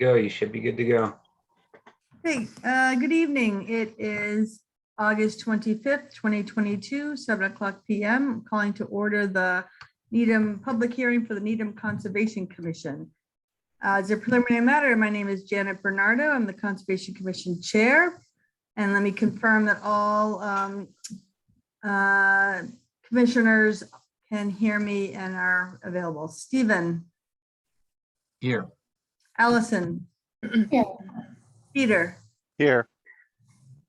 Go, you should be good to go. Hey, good evening. It is August 25th, 2022, 7:00 PM. I'm calling to order the Needham public hearing for the Needham Conservation Commission. As a preliminary matter, my name is Janet Bernardo. I'm the Conservation Commission Chair. And let me confirm that all commissioners can hear me and are available. Stephen. Here. Allison. Yeah. Peter. Here.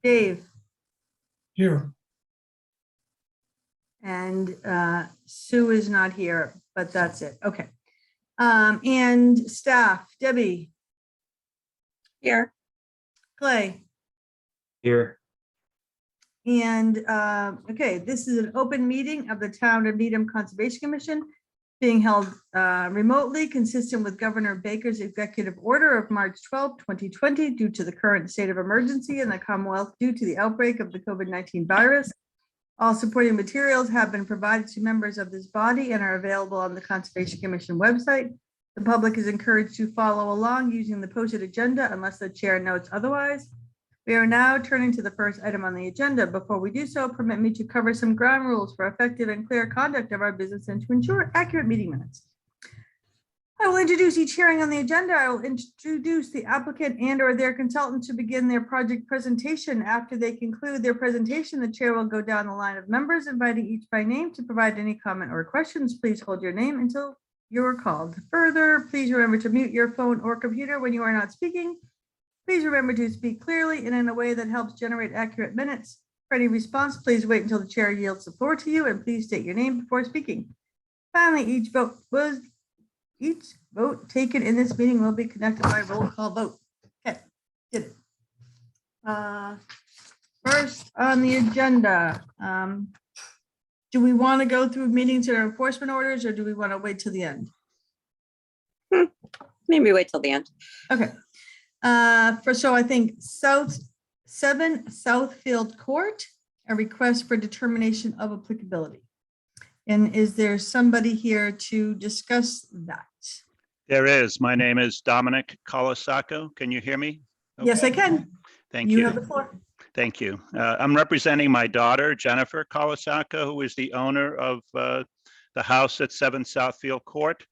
Dave. Here. And Sue is not here, but that's it. Okay. And staff, Debbie. Here. Clay. Here. And okay, this is an open meeting of the Town of Needham Conservation Commission being held remotely, consistent with Governor Baker's executive order of March 12, 2020, due to the current state of emergency in the Commonwealth due to the outbreak of the COVID-19 virus. All supporting materials have been provided to members of this body and are available on the Conservation Commission website. The public is encouraged to follow along using the posted agenda unless the chair notes otherwise. We are now turning to the first item on the agenda. Before we do so, permit me to cover some ground rules for effective and clear conduct of our business and to ensure accurate meeting minutes. I will introduce each hearing on the agenda. I will introduce the applicant and or their consultant to begin their project presentation. After they conclude their presentation, the chair will go down the line of members, inviting each by name to provide any comment or questions. Please hold your name until you are called. Further, please remember to mute your phone or computer when you are not speaking. Please remember to speak clearly and in a way that helps generate accurate minutes. For any response, please wait until the chair yields the floor to you, and please state your name before speaking. Finally, each vote taken in this meeting will be conducted by roll call vote. Okay, did it. First on the agenda, do we want to go through meetings or enforcement orders, or do we want to wait till the end? Maybe wait till the end. Okay. So I think 7 Southfield Court, a request for determination of applicability. And is there somebody here to discuss that? There is. My name is Dominic Colasacco. Can you hear me? Yes, I Okay. can. Thank You have you. the floor. Thank you. I'm representing my daughter, Jennifer Colasacco, who is the owner of the house at 7 Southfield Court.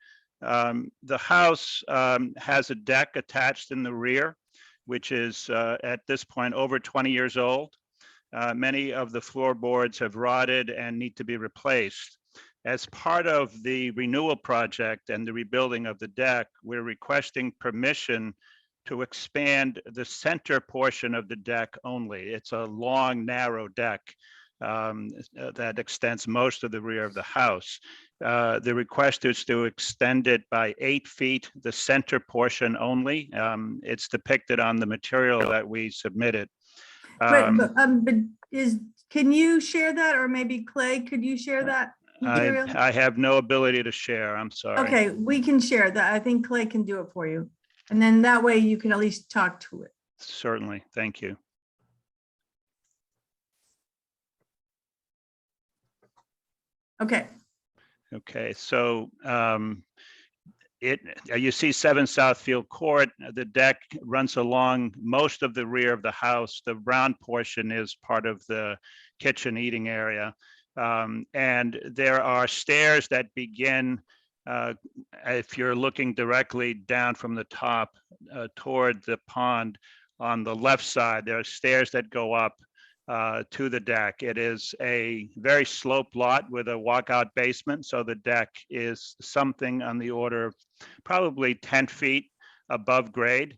The house has a deck attached in the rear, which is at this point over 20 years old. Many of the floorboards have rotted and need to be replaced. As part of the renewal project and the rebuilding of the deck, we're requesting permission to expand the center portion of the deck only. It's a long, narrow deck that extends most of the rear of the house. The request is to extend it by 8 feet, the center portion only. It's depicted on the material that we submitted. But can you share that, or maybe Clay, could you share that material? I have no ability to share. I'm sorry. Okay, we can share that. I think Clay can do it for you. And then that way you can at least talk to it. Certainly. Thank you. Okay. Okay, so you see 7 Southfield Court. The deck runs along most of the rear of the house. The round portion is part of the kitchen eating area. And there are stairs that begin, if you're looking directly down from the top toward the pond on the left side, there are stairs that go up to the deck. It is a very sloped lot with a walkout basement. So the deck is something on the order of probably 10 feet above grade.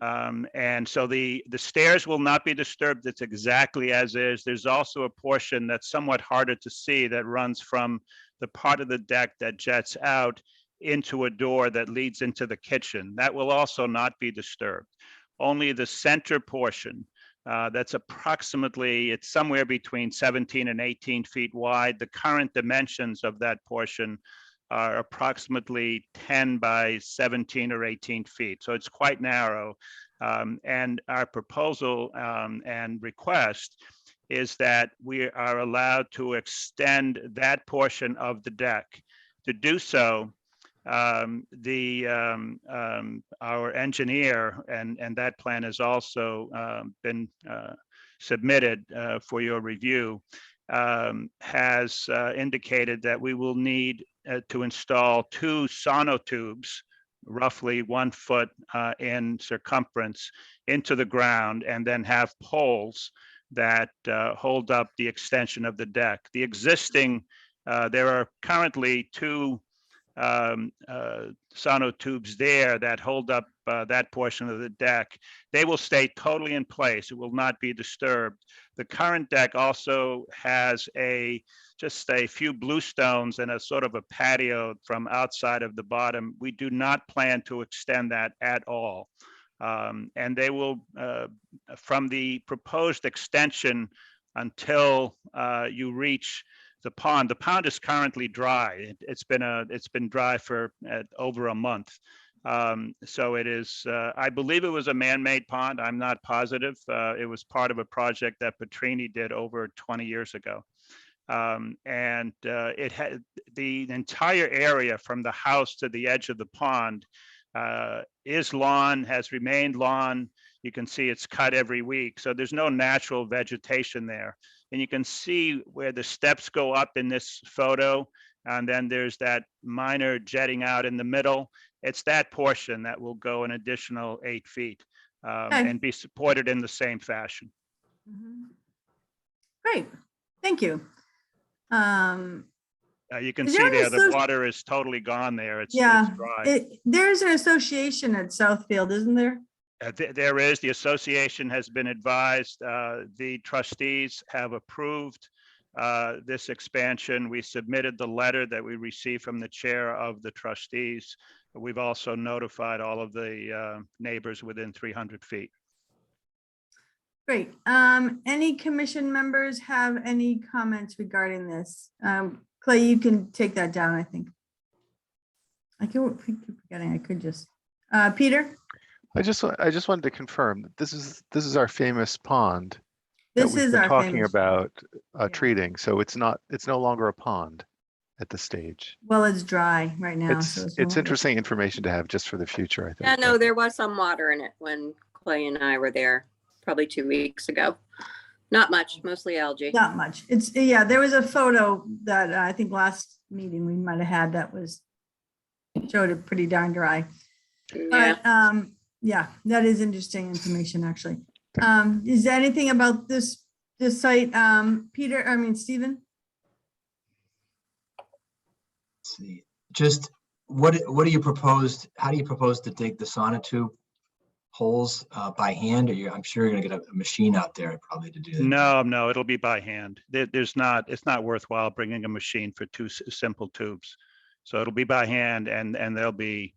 And so the stairs will not be disturbed. It's exactly as is. There's also a portion that's somewhat harder to see that runs from the part of the deck that jets out into a door that leads into the kitchen. That will also not be disturbed. Only the center portion, that's approximately, it's somewhere between 17 and 18 feet wide. The current dimensions of that portion are approximately 10 by 17 or 18 feet. So it's quite narrow. And our proposal and request is that we are allowed to extend that portion of the deck. To do so, Our engineer, and that plan has also been submitted for your review, has indicated that we will need to install 2 sonotubes, roughly 1 foot in circumference, into the ground, and then have poles that hold up the extension of the deck. The existing, there are currently 2 sonotubes there that hold up that portion of the deck. They will stay totally in place. It will not be disturbed. The current deck also has just a few bluestones and a sort of a patio from outside of the bottom. We do not plan to extend that at all. And they will, from the proposed extension until you reach the pond is currently dry. It's been dry for over a month. So it is, I believe it was a man-made pond. I'm not positive. It was part of a project that Petrini did over 20 years ago. And it had the entire area from the house to the edge of the pond is lawn, has remained lawn. You can see it's cut every week. So there's no natural vegetation there. And you can see where the steps go up in this photo. And then there's that minor jetting out in the middle. It's that portion that will go an additional 8 feet and be supported in the same fashion. Great, thank you. You can Is see there an there, the water is totally gone there. It's Yeah, dry. There's an association at Southfield, isn't there? There is, the association has been advised, the trustees have approved this expansion. We submitted the letter that we received from the chair of the trustees. We've also notified all of the neighbors within 300 feet. Great. Any commission members have any comments regarding this? Clay, you can take that down, I think. I keep forgetting, I could just, Peter? I just wanted to confirm that this is our famous pond that This we've is been our talking famous. about Yeah. treating. So it's no longer a pond at this stage. Well, it's dry right now. It's so it's interesting information to have just for the future, I think. Yeah, no, there was some water in it when Clay and I were there probably 2 weeks ago. Not much, mostly algae. Not much. It's, yeah, there was a photo that I think last meeting we might have had that showed it pretty darn dry. Yeah. But yeah, that is interesting information, actually. Is there anything about this site, Stephen? Let's see. Just what do you propose? How do you propose to dig the sonotube holes by hand? Or I'm sure you're gonna get a machine out there probably to do that. No, it'll be by hand. It's not worthwhile bringing a machine for 2 simple tubes. So it'll be by hand, and they'll be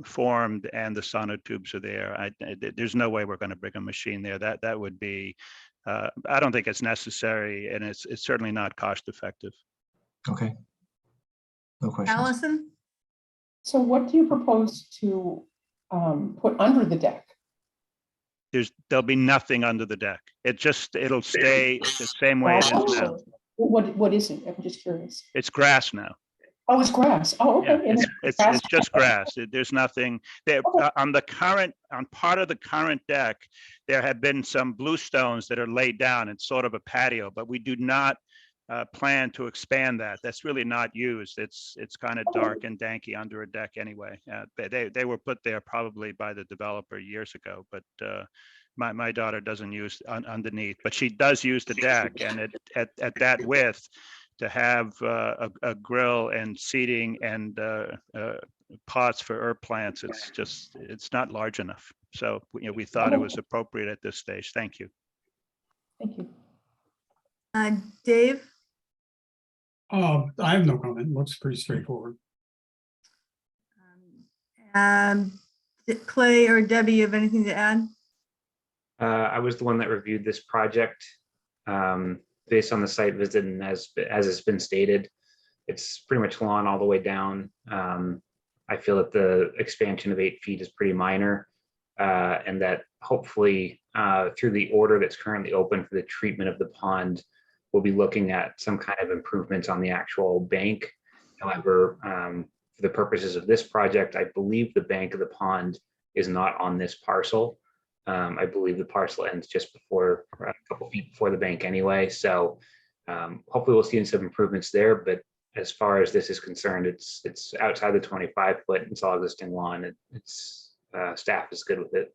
formed, and the sonotubes are there. There's no way we're going to bring a machine there. That would be, I don't think it's necessary, and it's certainly not cost effective. Okay. No questions. Allison? So what do you propose to put under the deck? There'll be nothing under the deck. It'll stay the same way it is now. What is it? I'm just curious. It's grass now. Oh, it's grass. Oh, Yeah, okay. And it's grass- just grass. There's nothing there. On part of the current deck, there have been some bluestones that are laid down. It's sort of a patio, but we do not plan to expand that. That's really not used. It's kind of dark and danky under a deck anyway. They were put there probably by the developer years ago, but my daughter doesn't use underneath, but she does use the deck, and at that width, to have a grill and seating and pots for herb plants, it's not large enough. So we thought it was appropriate at this stage. Thank you. Thank you. Dave? I have no comment. Looks pretty straightforward. Clay or Debbie, you have anything to add? I was the one that reviewed this project based on the site visit, and as it's been stated, it's pretty much lawn all the way down. I feel that the expansion of 8 feet is pretty minor, and that hopefully through the order that's currently open for the treatment of the pond, we'll be looking at some kind of improvements on the actual bank. However, for the purposes of this project, I believe the bank of the pond is not on this parcel. I believe the parcel ends just before, a couple feet before the bank anyway. So hopefully we'll see some improvements there. But as far as this is concerned, it's outside the 25 foot. It's all existing lawn. It's staff is good with it.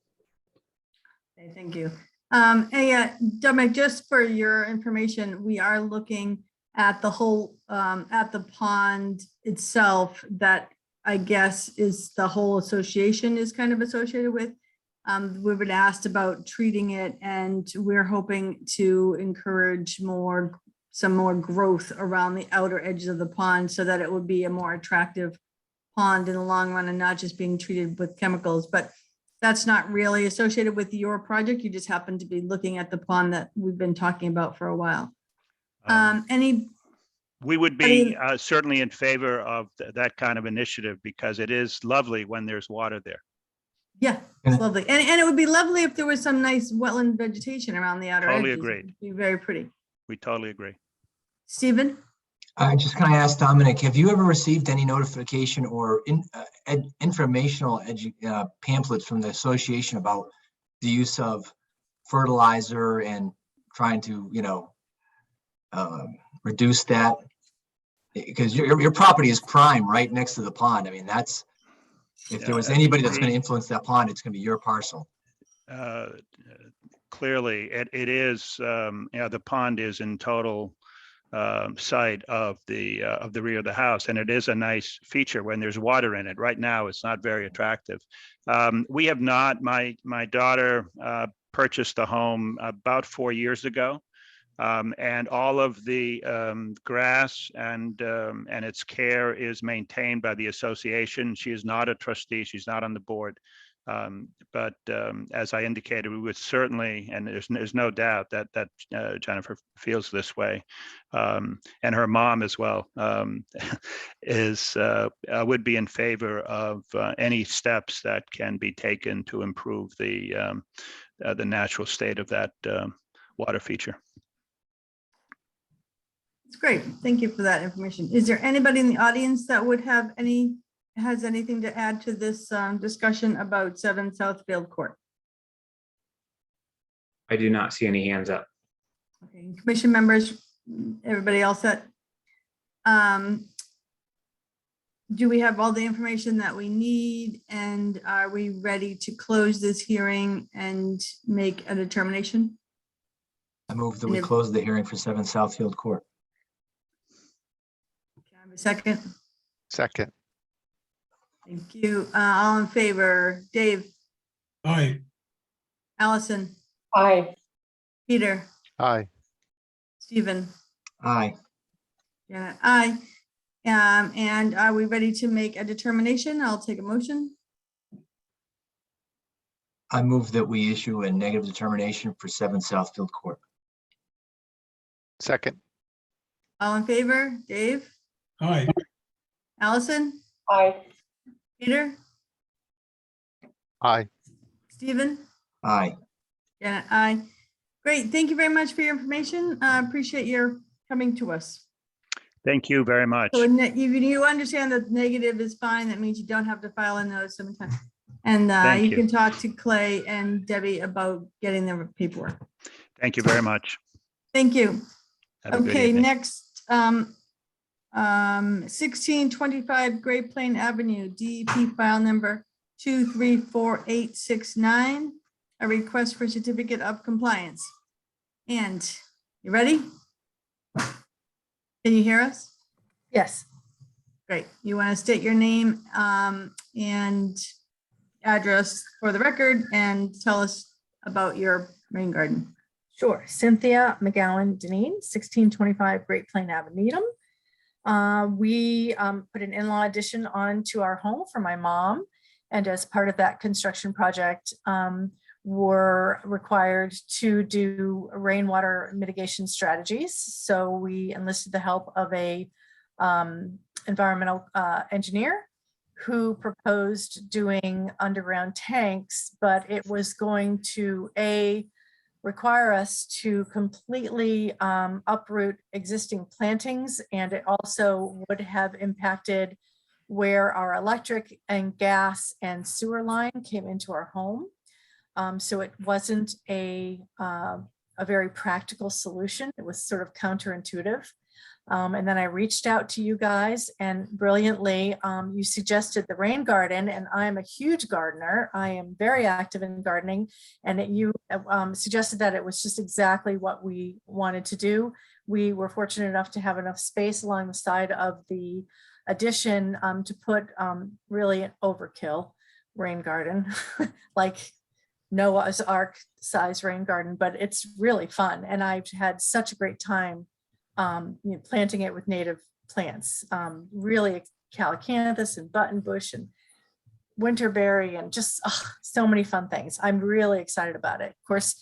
Okay, thank you. Hey, Dominic, just for your information, we are looking at the whole, at the pond itself that I guess is the whole association is kind of associated with. We've been asked about treating it, and we're hoping to encourage some more growth around the outer edges of the pond so that it would be a more attractive pond in the long run and not just being treated with chemicals. But that's not really associated with your project. You just happen to be looking at the pond that we've been talking about for a while. Any, We would be certainly in favor of that kind of initiative because it is lovely when there's water there. yeah, it's lovely. And it would be lovely if there was some nice wetland vegetation around the outer edges. Totally It agreed. would be very pretty. We totally agree. Stephen? I just kind of asked Dominic, have you ever received any notification or informational pamphlets from the association about the use of fertilizer and trying to, reduce that? Because your property is prime right next to the pond. I mean, if there was anybody that's going to influence that pond, it's going to be your parcel. Clearly, it is, the pond is in total sight of the rear of the house, and it is a nice feature when there's water in it. Right now, it's not very attractive. We have not. My daughter purchased the home about 4 years ago, and all of the grass and its care is maintained by the association. She is not a trustee. She's not on the board. But as I indicated, we would certainly, and there's no doubt that Jennifer feels this way, and her mom as well, would be in favor of any steps that can be taken to improve the natural state of that water feature. It's great. Thank you for that information. Is there anybody in the audience that would have has anything to add to this discussion about 7 Southfield Court? I do not see any hands up. Okay, commission members, everybody else set? Do we have all the information that we need, and are we ready to close this hearing and make a determination? I move that we close the hearing for 7 Southfield Court. Can I have a second? Second. Thank you. All in favor? Dave, Aye. Allison, Aye. Peter, Aye. Stephen, Aye. Janet, aye. And are we ready to make a determination? I'll take a motion. I move that we issue a negative determination for 7 Southfield Court. Second. All in favor? Dave, Aye. Allison, Aye. Peter, Aye. Stephen, Aye. Janet, aye. Great. Thank you very much for your information. Appreciate your coming to us. Thank you very much. So you understand that negative is fine. That means you don't have to file a notice sometime. And Thank you you. can talk to Clay and Debbie about getting the paperwork. Thank you very much. Thank you. Have a good Okay, evening. next, 1625 Great Plain Avenue, DEP file number 234869, a request for certificate of compliance. And you ready? Can you hear us? Yes, Great. You want to state your name and address for the record and tell us about your rain garden. sure. Cynthia McGowan Deneen, 1625 Great Plain Avenue, Needham. We put an in-law addition onto our home for my mom. And as part of that construction project, were required to do rainwater mitigation strategies. So we enlisted the help of a environmental engineer who proposed doing underground tanks, but it was going to require us to completely uproot existing plantings, and it also would have impacted where our electric and gas and sewer line came into our home. So it wasn't a very practical solution. It was sort of counterintuitive. And then I reached out to you guys, and brilliantly, you suggested the rain garden, and I'm a huge gardener. I am very active in gardening, and you suggested that it was just exactly what we wanted to do. We were fortunate enough to have enough space along the side of the addition to put really an overkill rain garden, like Noah's Ark size rain garden, but it's really fun. And I've had such a great time planting it with native plants, really calacanthus and buttonbush and winterberry and just so many fun things. I'm really excited about it. Of course,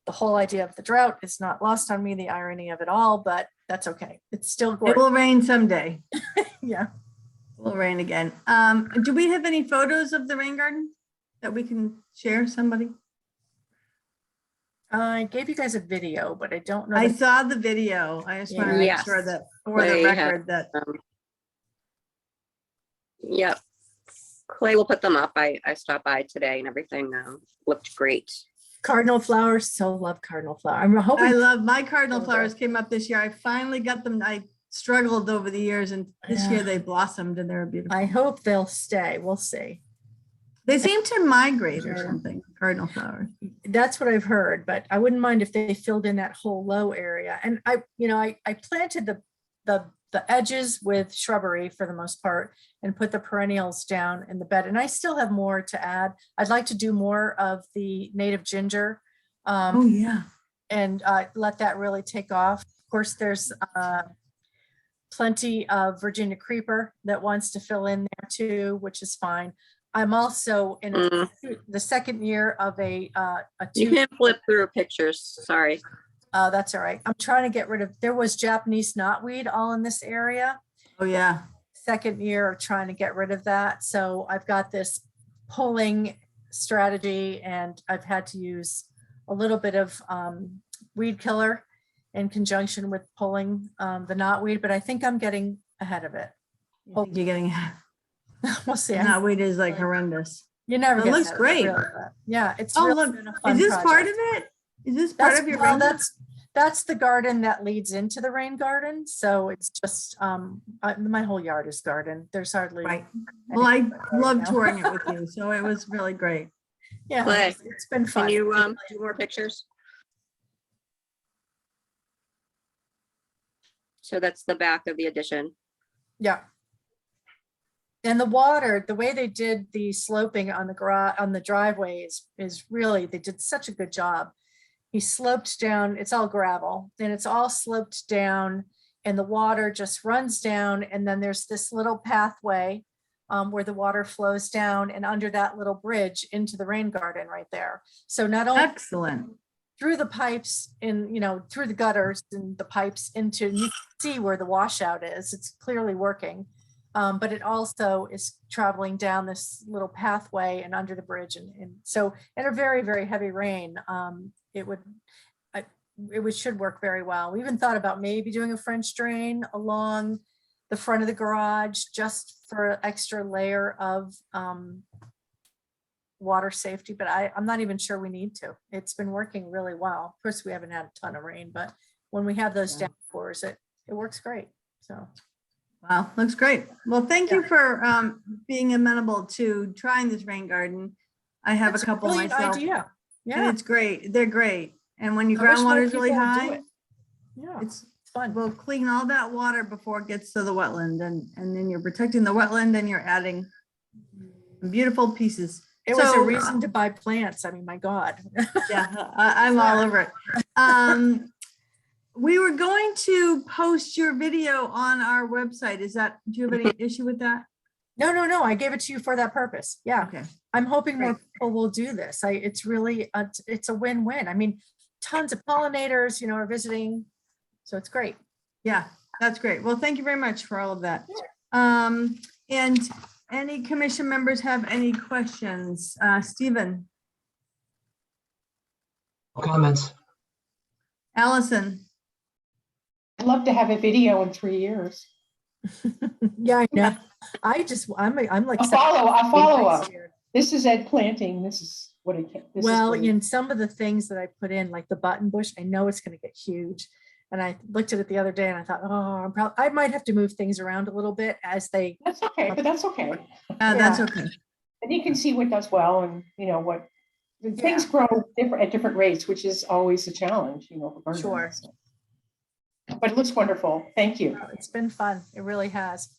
the whole idea of the drought is not lost on me, the irony of it all, but that's okay. It's still It gorgeous. will rain someday. Yeah. It will rain again. Do we have any photos of the rain garden that we can share, somebody? I gave you guys a video, but I don't know. I saw the video. I just want to Yeah. make Yes. sure that for the Clay had- record that, Yep. Clay will put them up. I stopped by today and everything looked great. Cardinal flowers, so love cardinal flower. I'm I hoping, love, my cardinal Oh, flowers came up this year. I finally got them. I struggled over the years, and this year Yeah. they blossomed and they're beautiful. I hope they'll stay. We'll see. They seem to migrate or Sure. something, cardinal flowers. That's what I've heard, but I wouldn't mind if they filled in that whole low area. And I planted the edges with shrubbery for the most part and put the perennials down in the bed. And I still have more to add. I'd like to do more of the native ginger Oh, yeah. and let that really take off. Of course, there's plenty of Virginia creeper that wants to fill in there too, which is fine. I'm also in the second year of a You two. can flip through pictures. Sorry. That's all right. I'm trying to get rid of, there was Japanese knotweed all in this area. Oh, yeah. Second year of trying to get rid of that. So I've got this pulling strategy, and I've had to use a little bit of weed killer in conjunction with pulling the knotweed, but I think I'm getting ahead of it. You think you're getting, We'll see. knotweed is like horrendous. You never It get looks ahead of it, great. really, but yeah, it's Oh, really look, been a fun is this part of project. it? Is this part That's, of your? well, rain garden? that's the garden that leads into the rain garden. So it's just, my whole yard is garden. There's hardly. Right. Well, I anything right love now. touring it with you, so it was really great. Yeah, Clay, it's been Can fun. you do more pictures? So that's the back of the addition. Yeah. And the water, the way they did the sloping on the on the driveway is really, they did such a good job. He sloped down, it's all gravel, and it's all sloped down, and the water just runs down, and then there's this little pathway where the water flows down and under that little bridge into the rain garden right there. So not only Excellent. through the pipes in, through the gutters and the pipes into, you can see where the washout is. It's clearly working. But it also is traveling down this little pathway and under the bridge. And so in a very, very heavy rain, it should work very well. We even thought about maybe doing a French drain along the front of the garage just for an extra layer of water safety, but I'm not even sure we need to. It's been working really well. Of course, we haven't had a ton of rain, but when we have those Yeah. downpours, it works great. So. Wow, looks great. Well, thank you for being amenable to trying this rain garden. I have a It's couple brilliant myself. idea. And Yeah. it's great. They're great. And when your I wish more groundwater is really people would do high, it. Yeah, it's, it's fun. will clean all that water before it gets to the wetland, and then you're protecting the wetland and you're adding beautiful pieces. It was a So, reason to buy plants. I mean, my God. Yeah, I'm all over it. We were going to post your video on our website. Do you have any issue with that? No. I gave it to you for that purpose. Yeah. Okay. I'm hoping more Great. people will do this. It's really, it's a win-win. I mean, tons of pollinators, are visiting. So it's great. Yeah, that's great. Well, thank you very much for all of that. And any commission members have any questions? Stephen, No comments. Allison, I'd love to have a video in 3 years. Yeah, I know. I'm like. A set follow-up. next year. This is Ed planting. This is what he can. this is Well, what he- in some of the things that I put in, like the button bush, I know it's gonna get huge. And I looked at it the other day and I thought, oh, I might have to move things around a little bit as they, That's okay, but that's okay. That's Yeah. okay. And you can see what does well and, you know, what, the things grow different at different rates, which is always a challenge, you know. for gardeners, Sure. so. But it looks wonderful. Thank you. it's been fun. It really has.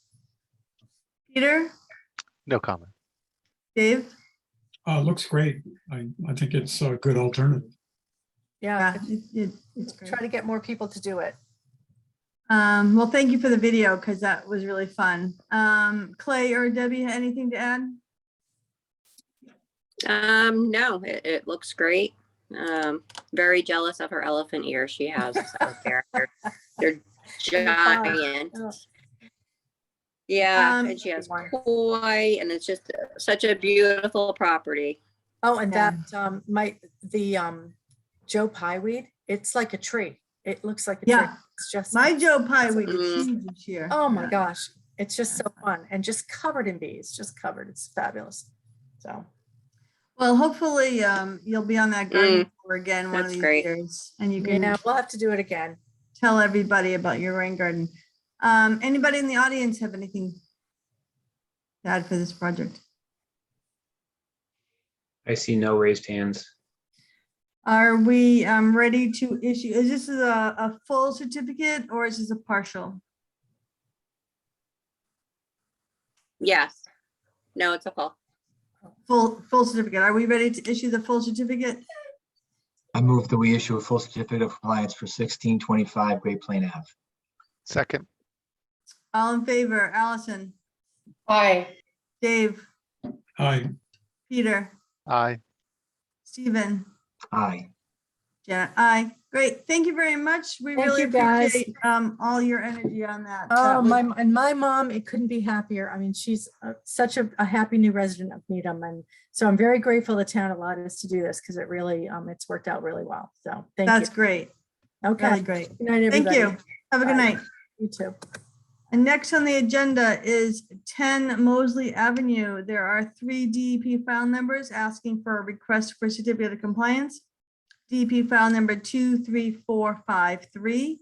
Peter, No comment. Dave? Looks great. I think it's a good alternative. Yeah, It's great. try to get more people to do it. Well, thank you for the video because that was really fun. Clay or Debbie, anything to add? No, it looks great. Very jealous of her elephant ears she has out there. They're giant. Oh. Yeah, Um, and she has Good koi, and it's just such a beautiful property. Oh, and Yeah. that, Joe Pyeweed, it's like a tree. It looks like a tree. Yeah. It's just, My Joe Pie weed is Mm. huge this year. oh my Yeah. gosh, it's just so fun and just covered in bees, just covered. It's fabulous. So, Well, hopefully, you'll be on that garden tour again one of That's these great. years. And you can yeah, we'll have to do it again. tell everybody about your rain garden. Anybody in the audience have anything to add for this project? I see no raised hands. Are we ready to issue, is this a full certificate or is this a partial? Yes. No, it's a full. Full certificate. Are we ready to issue the full certificate? I move that we issue a full certificate of compliance for 1625 Great Plain Ave. Second, All in favor, Allison, Hi. Dave, Aye. Peter, aye. Stephen, Aye. Janet, aye. Great. Thank you very much. We Thank really you, guys. appreciate all your energy on that. Oh, That was- my mom, it couldn't be happier. I mean, she's such a happy new resident of Needham. And so I'm very grateful the town allowed us to do this because it really, it's worked out really well. So thank you. That's great. Really Okay. great. Good night, Thank everybody. you. Have a good Bye. night. You too. And next on the agenda is 10 Mosley Avenue. There are 3 DEP file numbers asking for a request for certificate of compliance. DEP file number 23453,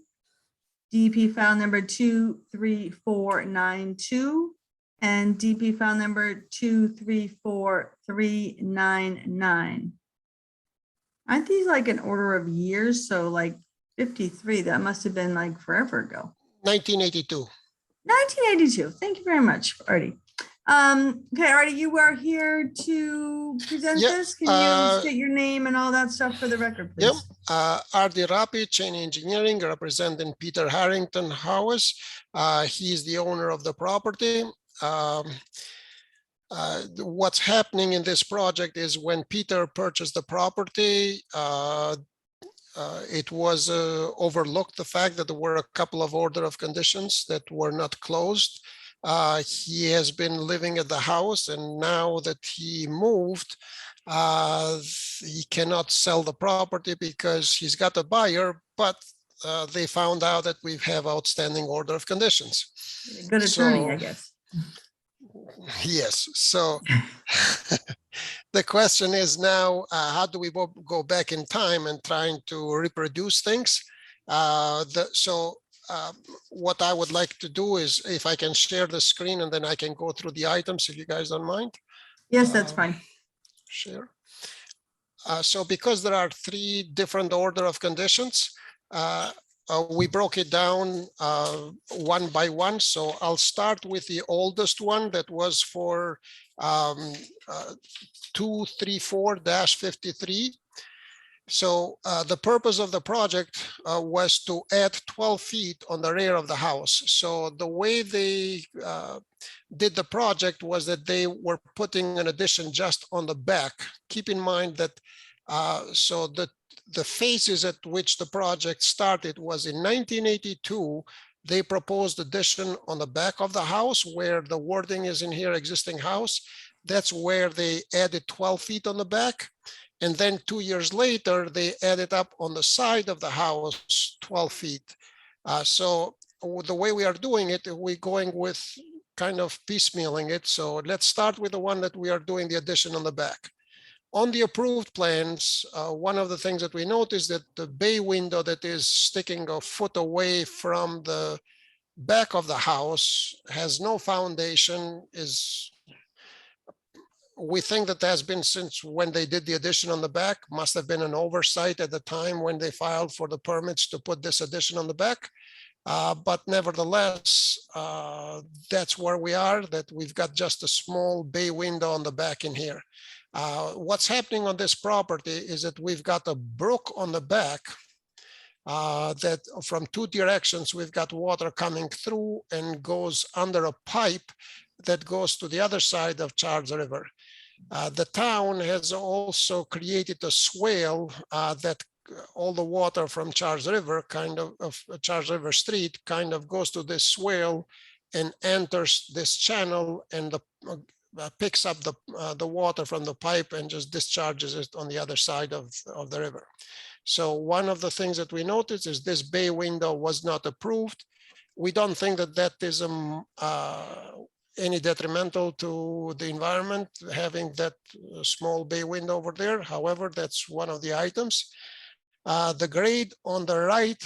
DEP file number 23492, and DEP file number 234399. Aren't these like in order of years? So like 53, that must have been like forever ago. 1982. 1982. Thank you very much, Artie. Okay, Artie, you are here to present Yeah, this. Can you state your name and all that stuff for the record, Yep. please? Artie Rapi, Chain Engineering, representing Peter Harrington House. He's the owner of the property. What's happening in this project is when Peter purchased the property, it was overlooked the fact that there were a couple of order of conditions that were not closed. He has been living at the house, and now that he moved, he cannot sell the property because he's got a buyer, but they found out that we have outstanding order of conditions. Good attorney, I So- guess. Yes, so the question is now, how do we go back in time and trying to reproduce things? What I would like to do is if I can share the screen and then I can go through the items, if you guys don't mind. Yes, that's Um, fine. Share. So because there are 3 different order of conditions, we broke it down one by one. So I'll start with the oldest one that was for 234-53. So the purpose of the project was to add 12 feet on the rear of the house. So the way they did the project was that they were putting an addition just on the back. Keep in mind that so the phases at which the project started was in 1982. They proposed addition on the back of the house where the wording is in here, existing house. That's where they added 12 feet on the back. And then 2 years later, they added up on the side of the house 12 feet. So the way we are doing it, we're going with kind of piecemealing it. So let's start with the one that we are doing the addition on the back. On the approved plans, one of the things that we noticed that the bay window that is sticking a foot away from the back of the house has no foundation. We think that has been since when they did the addition on the back, must have been an oversight at the time when they filed for the permits to put this addition on the back. But nevertheless, that's where we are, that we've got just a small bay window on the back in here. What's happening on this property is that we've got a brook on the back that from two directions, we've got water coming through and goes under a pipe that goes to the other side of Charles River. The town has also created a swale that all the water from Charles River, Charles River Street, kind of goes to this swale and enters this channel and picks up the water from the pipe and just discharges it on the other side of the river. So one of the things that we noticed is this bay window was not approved. We don't think that that is any detrimental to the environment, having that small bay window over there. However, that's one of the items. The grade on the right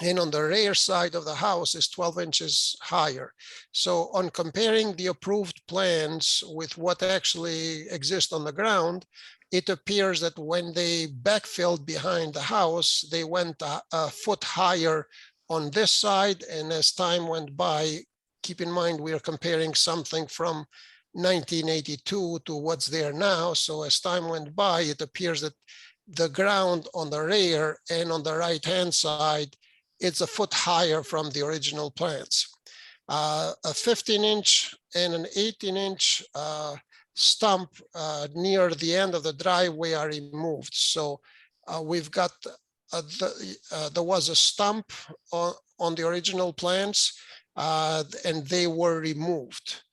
and on the rear side of the house is 12 inches higher. So on comparing the approved plans with what actually exists on the ground, it appears that when they backfilled behind the house, they went a foot higher on this side. And as time went by, keep in mind, we are comparing something from 1982 to what's there now. So as time went by, it appears that the ground on the rear and on the right-hand side, it's a foot higher from the original plans. A 15-inch and an 18-inch stump near the end of the driveway are removed. So we've got, there was a stump on the original plans and they were removed.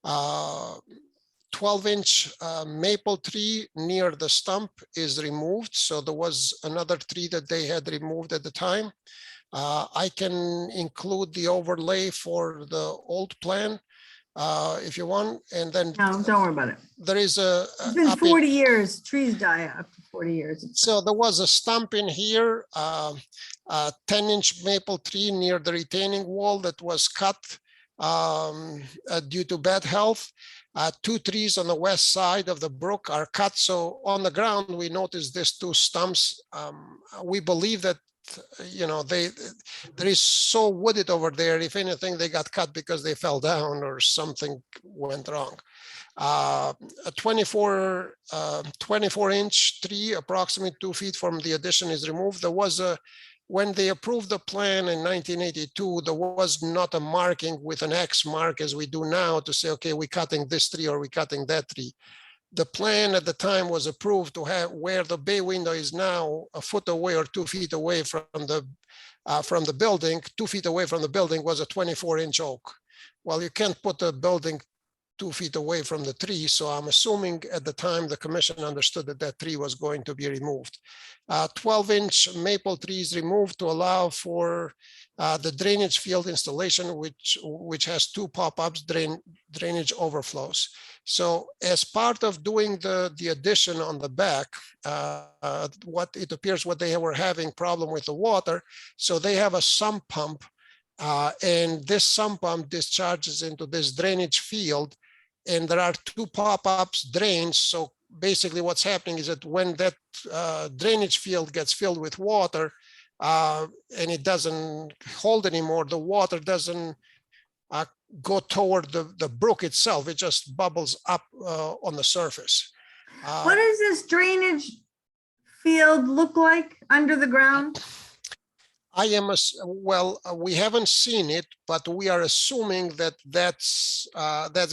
12-inch maple tree near the stump is removed. So there was another tree that they had removed at the time. I can include the overlay for the old plan if you want, and then No, don't worry about it. there is It's been 40 years. Trees die after 40 years. So there was a stump in here, a 10-inch maple tree near the retaining wall that was cut due to bad health. Two trees on the west side of the brook are cut. So on the ground, we noticed these two stumps. We believe that, you know, there is so wooded over there. If anything, they got cut because they fell down or something went wrong. A 24-inch tree, approximately 2 feet from the addition, is removed. There was when they approved the plan in 1982, there was not a marking with an X mark as we do now to say, okay, we're cutting this tree or we're cutting that tree. The plan at the time was approved to have where the bay window is now a foot away or 2 feet away from the building. 2 feet away from the building was a 24-inch oak. Well, you can't put a building 2 feet away from the tree. So I'm assuming at the time the commission understood that that tree was going to be removed. 12-inch maple trees removed to allow for the drainage field installation, which has two pop-ups, drainage overflows. So as part of doing the addition on the back, what it appears what they were having problem with the water. So they have a sump pump and this sump pump discharges into this drainage field. And there are two pop-ups drains. So basically what's happening is that when that drainage field gets filled with water and it doesn't hold anymore, the water doesn't go toward the brook itself. It just bubbles up on the surface. What does this drainage field look like under the ground? We haven't seen it, but we are assuming that that's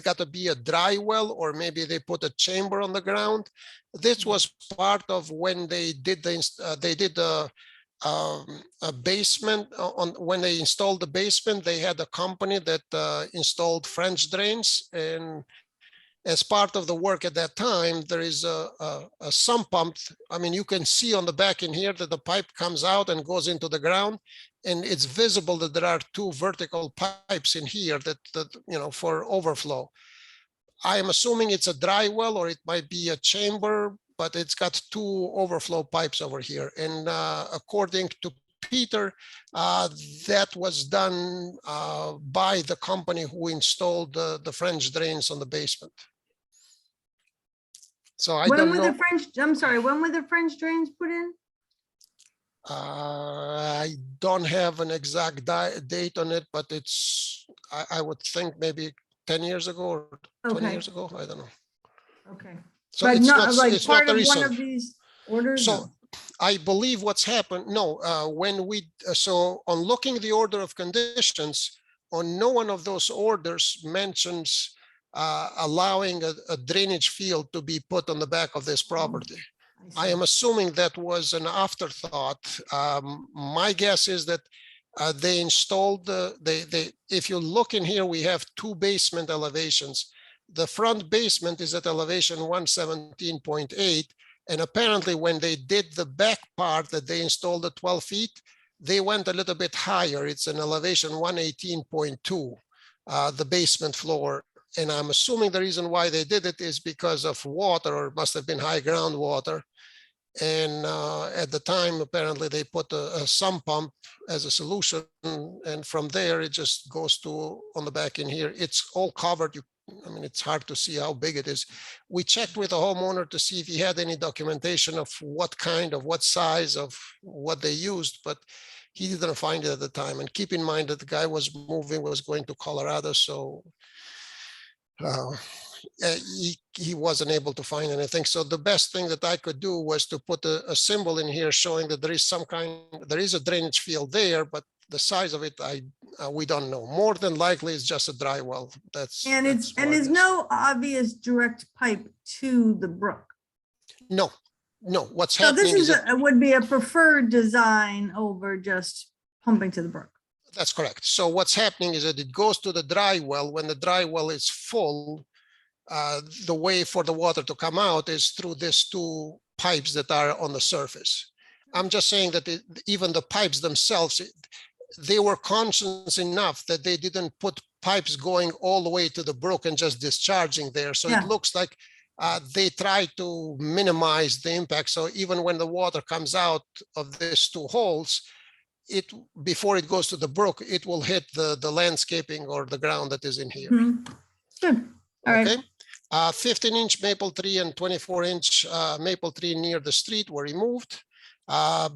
got to be a dry well, or maybe they put a chamber on the ground. This was part of when they did a basement. When they installed the basement, they had a company that installed French drains, and as part of the work at that time, there is a sump pump. I mean, you can see on the back in here that the pipe comes out and goes into the ground. And it's visible that there are two vertical pipes in here that you know, for overflow. I am assuming it's a dry well, or it might be a chamber, but it's got two overflow pipes over here. And according to Peter, that was done by the company who installed the French drains on the basement. So I When don't were know. the French, I'm sorry, when were the French drains put in? I don't have an exact date on it, but it's, I would think maybe 10 years ago or 20 Okay. years ago. I don't know. Okay. So But it's not not, like it's not part the of one recent. of these orders? So No. I believe what's happened, no, when we, so on looking the order of conditions, on no one of those orders mentions allowing a drainage field to be put on the back of this property. I see. am assuming that was an afterthought. My guess is that they installed if you look in here, we have two basement elevations. The front basement is at elevation 117.8. And apparently when they did the back part that they installed at 12 feet, they went a little bit higher. It's an elevation 118.2, the basement floor. And I'm assuming the reason why they did it is because of water, or it must have been high groundwater. And at the time, apparently they put a sump pump as a solution. And from there, it just goes to on the back in here. It's all covered. I mean, it's hard to see how big it is. We checked with the homeowner to see if he had any documentation of what kind of, what size of what they used, but he didn't find it at the time. And keep in mind that the guy was going to Colorado. So he wasn't able to find anything. So the best thing that I could do was to put a symbol in here showing that there is a drainage field there, but the size of it, we don't know. More than likely, it's just a dry well. And that's what it there's is. no obvious direct pipe to the brook. No. What's So this happening is, is that, would be a preferred design over just pumping to the brook. that's correct. So what's happening is that it goes to the dry well. When the dry well is full, the way for the water to come out is through these two pipes that are on the surface. I'm just saying that even the pipes themselves, they were conscious enough that they didn't put pipes going all the way to the brook and just discharging there. So Yeah. it looks like they try to minimize the impact. So even when the water comes out of these two holes, before it goes to the brook, it will hit the landscaping or the ground that is in here. Mhm. Good. All right. Okay. 15-inch maple tree and 24-inch maple tree near the street were removed.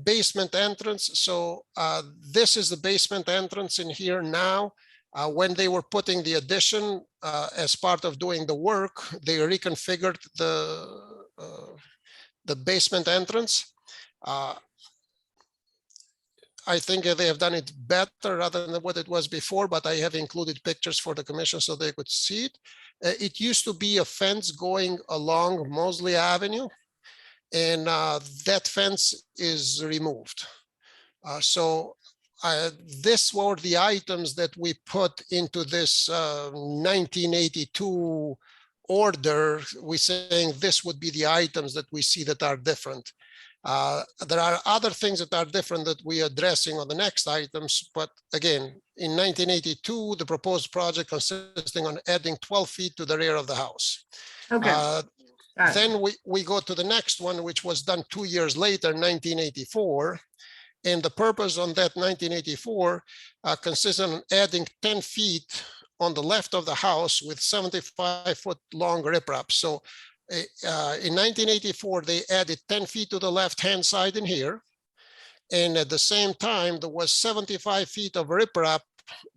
Basement entrance. So this is the basement entrance in here now. When they were putting the addition as part of doing the work, they reconfigured the basement entrance. I think they have done it better rather than what it was before, but I have included pictures for the commission so they could see it. It used to be a fence going along Mosley Avenue, and that fence is removed. This were the items that we put into this 1982 order. We're saying this would be the items that we see that are different. There are other things that are different that we are addressing on the next items. But again, in 1982, the proposed project consisting on adding 12 feet to the rear of the house. Okay. Got it. Then we go to the next one, which was done 2 years later, 1984. And the purpose on that 1984 consists on adding 10 feet on the left of the house with 75-foot long riprap. So in 1984, they added 10 feet to the left-hand side in here. And at the same time, there was 75 feet of riprap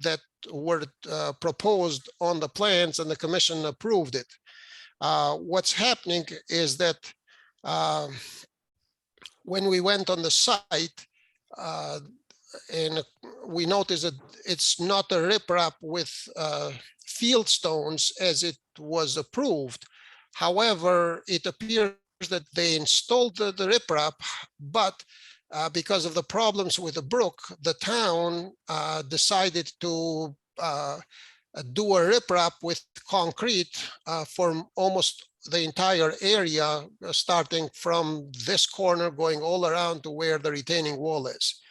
that were proposed on the plans, and the commission approved it. What's happening is that when we went on the site, and we noticed that it's not a riprap with field stones as it was approved. However, it appears that they installed the riprap, but because of the problems with the brook, the town decided to do a riprap with concrete for almost the entire area, starting from this corner going all around to where the retaining wall is.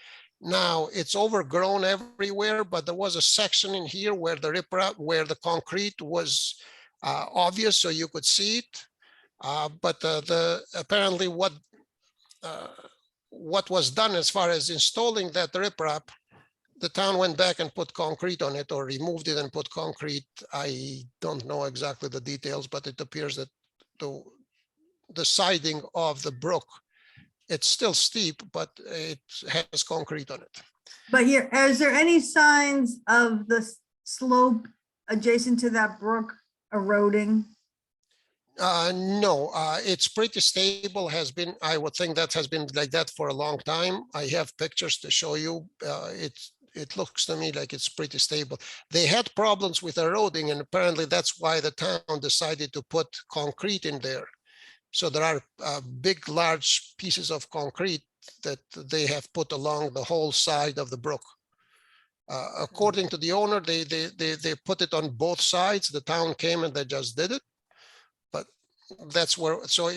Now it's overgrown everywhere, but there was a section in here where the riprap, where the concrete was obvious, so you could see it. But apparently what was done as far as installing that riprap, the town went back and put concrete on it, or removed it and put concrete. I don't know exactly the details, but it appears that the siding of the brook, it's still steep, but it has concrete on it. But here, is there any signs of the slope adjacent to that brook eroding? No, it's pretty stable, has been, I would think that has been like that for a long time. I have pictures to show you. It looks to me like it's pretty stable. They had problems with eroding, and apparently that's why the town decided to put concrete in there. So there are big, large pieces of concrete that they have put along the whole side of the brook. According to the owner, they put it on both sides. The town came and they just did it. But that's where, so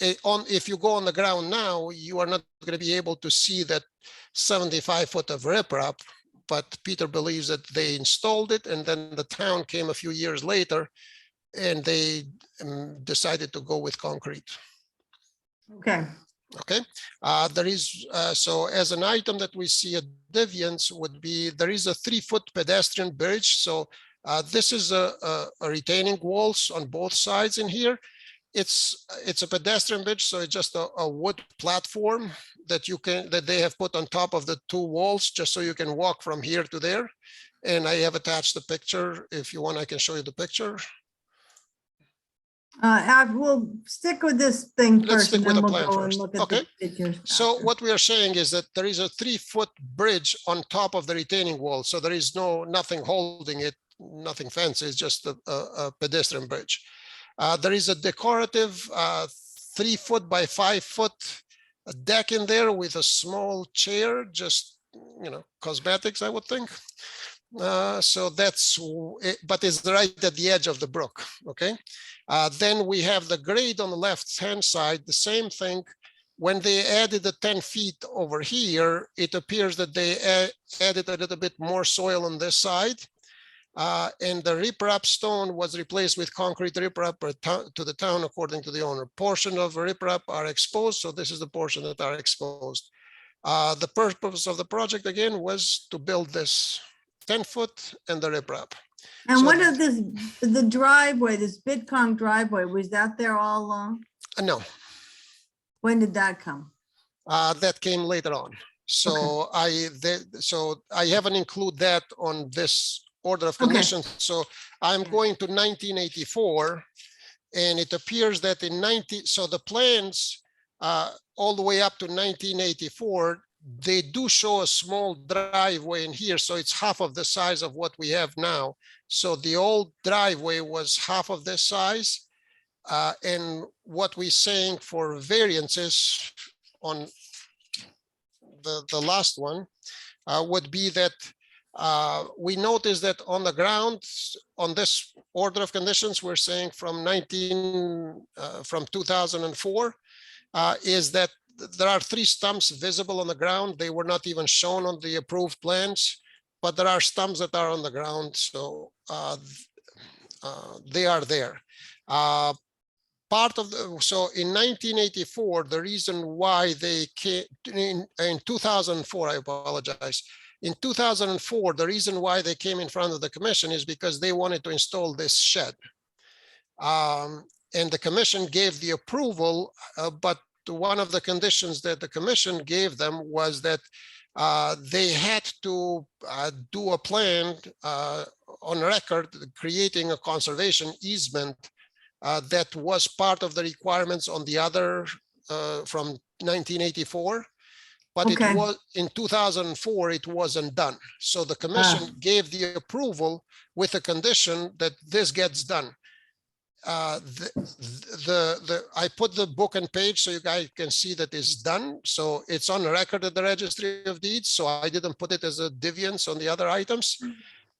if you go on the ground now, you are not going to be able to see that 75 foot of riprap, but Peter believes that they installed it, and then the town came a few years later and they decided to go with concrete. Okay, Okay, there is, so as an item that we see at deviance would be, there is a 3-foot pedestrian bridge. So this is a retaining walls on both sides in here. It's a pedestrian bridge, so it's just a wood platform that they have put on top of the 2 walls, just so you can walk from here to there. And I have attached the picture. If you want, I can show you the picture. we'll stick with this thing Let's first, and stick with then the we'll plan go and first. look at Okay. the pictures. So after. what we are saying is that there is a 3-foot bridge on top of the retaining wall. So there is nothing holding it, nothing fancy, it's just a pedestrian bridge. There is a decorative 3-foot by 5-foot deck in there with a small chair, just, cosmetics, I would think. So that's, but it's right at the edge of the brook, okay? Then we have the grade on the left-hand side, the same thing. When they added the 10 feet over here, it appears that they added a little bit more soil on this side. And the riprap stone was replaced with concrete riprap to the town, according to the owner. Portion of riprap are exposed, so this is the portion that are exposed. The purpose of the project, again, was to build this 10-foot and the riprap. And so what of the driveway, this Bitcon driveway, was that there all along? No, When did that come? that came later on. So I haven't included that on this order of Okay. conditions. So I'm going to 1984, and it appears that so the plans all the way up to 1984, they do show a small driveway in here. So it's half of the size of what we have now. So the old driveway was half of this size. And what we're saying for variances on the last one would be that we noticed that on the ground, on this order of conditions, we're saying from 2004, is that there are 3 stumps visible on the ground. They were not even shown on the approved plans, but there are stumps that are on the ground. So they are there. So in 1984, the reason why they came in 2004, I apologize. In 2004, the reason why they came in front of the commission is because they wanted to install this shed. And the commission gave the approval, but one of the conditions that the commission gave them was that they had to do a plan on record creating a conservation easement that was part of the requirements on the other from 1984. But Okay. it was in 2004, it wasn't done. So the commission gave the approval with a condition that this gets done. I put the book and page so you guys can see that it's done. So it's on record at the Registry of Deeds. So I didn't put it as a deviance on the other items.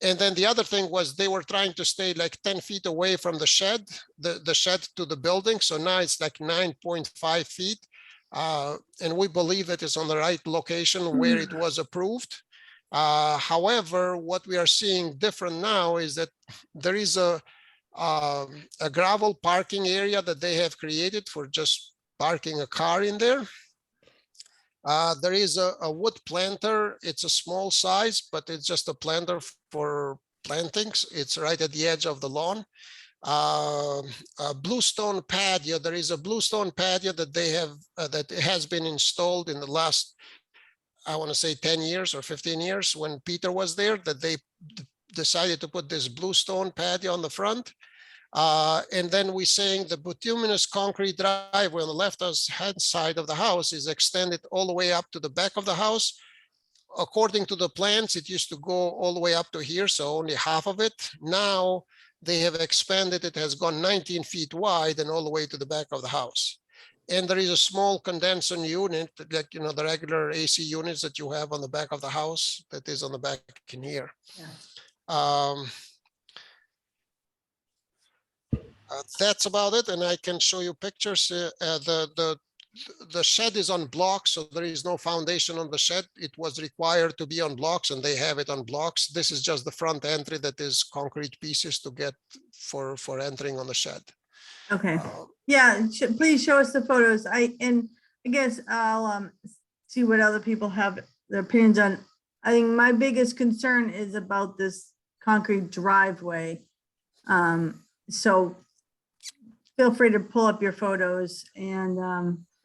And then the other thing was they were trying to stay like 10 feet away from the shed, the shed to the building. So now it's like 9.5 feet. And we believe that it's on the right location where it was approved. However, what we are seeing different now is that there is a gravel parking area that they have created for just parking a car in there. There is a wood planter. It's a small size, but it's just a planter for plantings. It's right at the edge of the lawn. A bluestone patio. There is a bluestone patio that they have that has been installed in the last, I want to say 10 years or 15 years when Peter was there, that they decided to put this bluestone patio on the front. And then we're saying the bituminous concrete driveway on the left-hand side of the house is extended all the way up to the back of the house. According to the plans, it used to go all the way up to here, so only half of it. Now they have expanded, it has gone 19 feet wide and all the way to the back of the house. And there is a small condenser unit, like, you know, the regular AC units that you have on the back of the house that is on the back in here. That's about it, and I can show you pictures. The shed is on blocks, so there is no foundation on the shed. It was required to be on blocks, and they have it on blocks. This is just the front entry that is concrete pieces to get for entering on the shed. Okay, yeah, please show us the photos. I guess I'll see what other people have their opinions on. I think my biggest concern is about this concrete driveway. So feel free to pull up your photos, and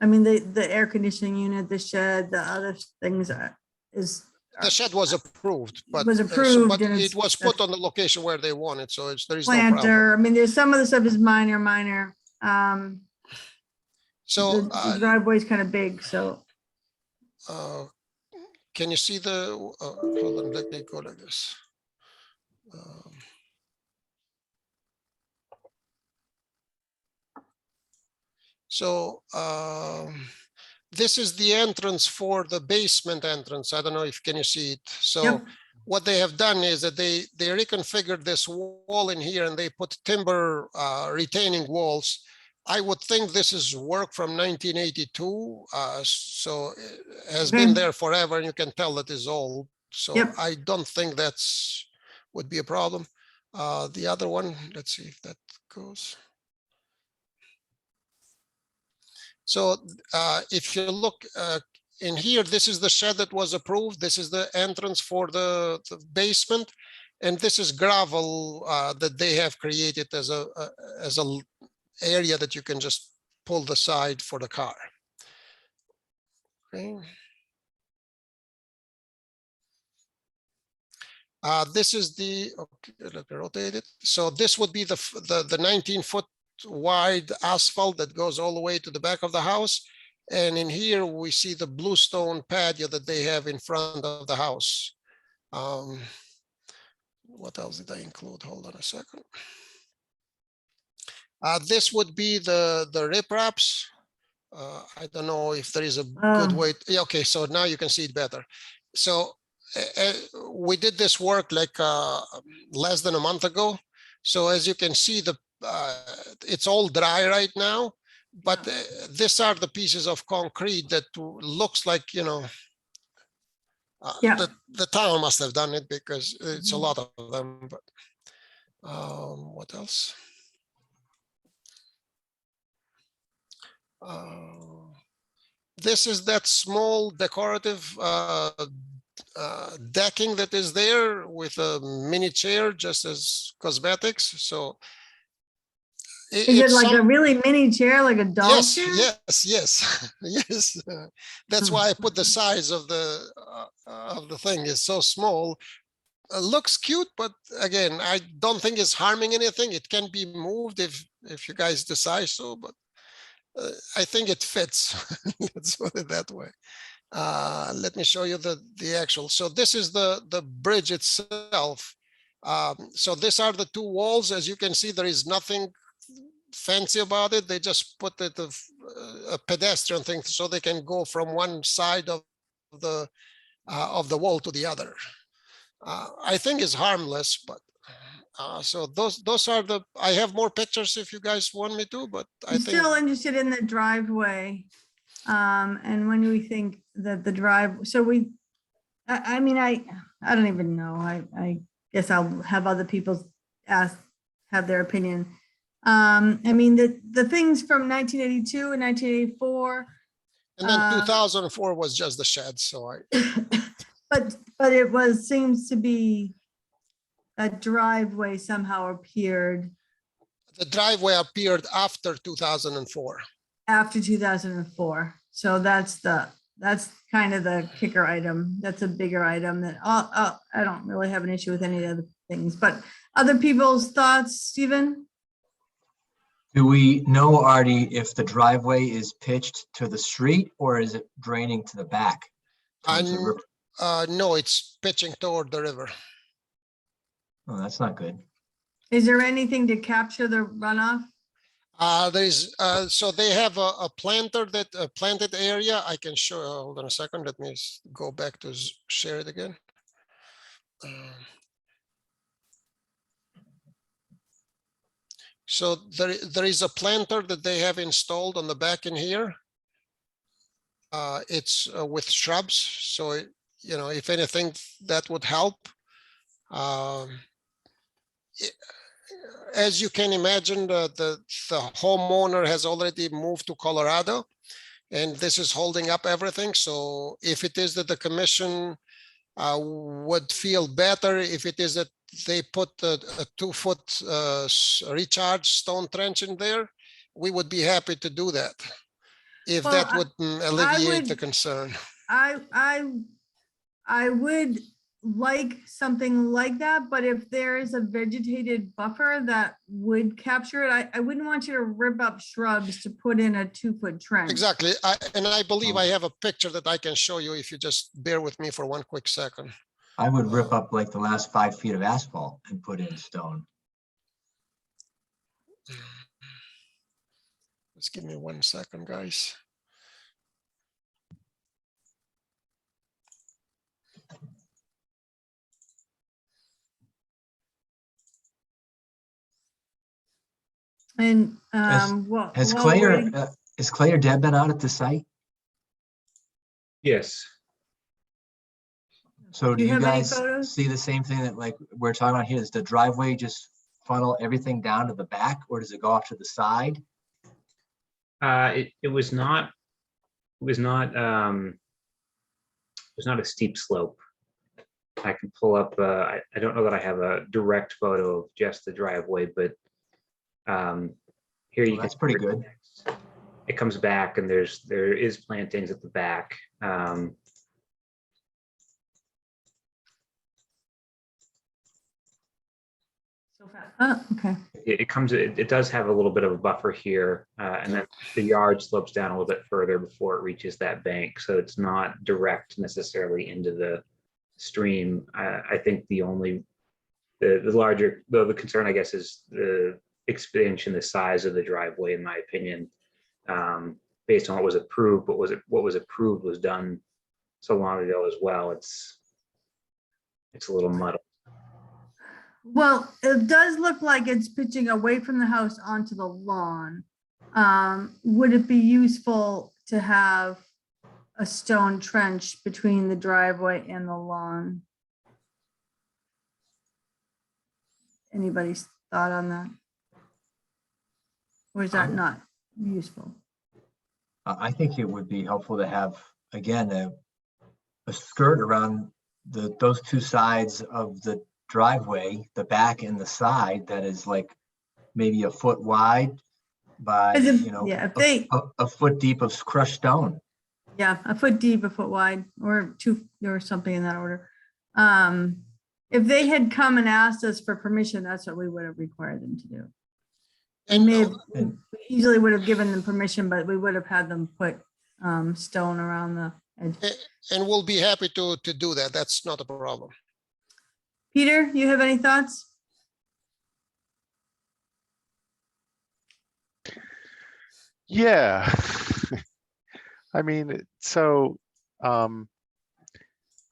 I mean, the air conditioning unit, the shed, the other things is. The shed was approved, but, Was approved, but and it it's was the put on the location where they want it, so there is no problem. planter, I mean, there's some of the stuff is minor. So The driveway's kind of big, so. can you see the, hold on, let me go like this. So this is the entrance for the basement entrance. I don't know if can you see it. So Yep. what they have done is that they reconfigured this wall in here and they put timber retaining walls. I would think this is work from 1982. So it has been there forever, and you can tell that is old. So Yep. I don't think that's would be a problem. The other one, let's see if that goes. So if you look in here, this is the shed that was approved. This is the entrance for the basement. And this is gravel that they have created as a area that you can just pull the side for the car. Okay. This is the, okay, let me rotate it. So this would be the 19-foot wide asphalt that goes all the way to the back of the house. And in here, we see the bluestone patio that they have in front of the house. What else did I include? Hold on a second. This would be the ripraps. I don't know if there is a good way. Yeah, okay, so now you can see it better. So we did this work like less than a month ago. So as you can see, it's all dry right now, but these are the pieces of concrete that looks like, you know, the town must have done it because it's a lot of them. But what else? This is that small decorative decking that is there with a mini chair just as cosmetics. So is it like a really mini chair, like a doll chair? Yes. That's why I put the size of the thing is so small. Looks cute, but again, I don't think it's harming anything. It can be moved if you guys decide so, but I think it fits. Let's put it that way. Let me show you the actual. So this is the bridge itself. So these are the two walls. As you can see, there is nothing fancy about it. They just put it a pedestrian thing so they can go from one side of the wall to the other. I think is harmless, but so those are the, I have more pictures if you guys want me to, but I I'm think still interested in the driveway. And when we think that the drive, so I mean, I don't even know. I guess I'll have other people have their opinion. I mean, the things from 1982 and 1984, and then 2004 was just the shed, so but it seems to be a driveway somehow appeared the driveway appeared after 2004. after 2004. So that's kind of the kicker item. That's a bigger item that, I don't really have an issue with any of the things, but other people's thoughts, Stephen? Do we know, Artie, if the driveway is pitched to the street or is it draining to the back? towards the river? No, it's pitching toward the river. Oh, that's not good. Is there anything to capture the runoff? There's so they have a planter that a planted area. I can show. Hold on a second. Let me go back to share it again. So there is a planter that they have installed on the back in here. It's with shrubs, so you know, if anything, that would help. As you can imagine, the homeowner has already moved to Colorado, and this is holding up everything. So if it is that the commission would feel better if it is that they put a 2-foot recharge stone trench in there, we would be happy to do that. If Well, that would alleviate the would- concern. I would like something like that, but if there is a vegetated buffer that would capture it, I wouldn't want you to rip up shrubs to put in a 2-foot trench. Exactly. And I believe I have a picture that I can show you if you just bear with me for one quick second. I would rip up like the last 5 feet of asphalt and put in stone. Just give me 1 second, guys. And Has while Clay we're- or is Clay or Deb been out at the site? Yes. So Do do you you have any guys photos? see the same thing that like we're talking about here? Does the driveway just funnel everything down to the back or does it go off to the side? It was not a steep slope. I can pull up, I don't know that I have a direct photo of just the driveway, but here you Well, can. that's pretty good. It comes back and there is plantings at the back. Okay. It does have a little bit of a buffer here, and then the yard slopes down a little bit further before it reaches that bank. So it's not direct necessarily into the stream. I think the concern, I guess, is the expansion, the size of the driveway, in my opinion, based on what was approved. What was approved was done so long ago as well. It's a little muddled. Well, it does look like it's pitching away from the house onto the lawn. Would it be useful to have a stone trench between the driveway and the lawn? Anybody's thought on that? Or is that not useful? I think it would be helpful to have, again, a skirt around those two sides of the driveway, the back and the side, that is like maybe a foot wide by, Is it- you know, yeah, if they- a foot deep of crushed stone. Yeah, a foot deep, a foot wide, or two, or something in that order. If they had come and asked us for permission, that's what we would have required them to do. And We easily would have given them permission, but we would have had them put stone around the edge. and we'll be happy to do that. That's not a problem. Peter, you have any thoughts? Yeah. I mean, so I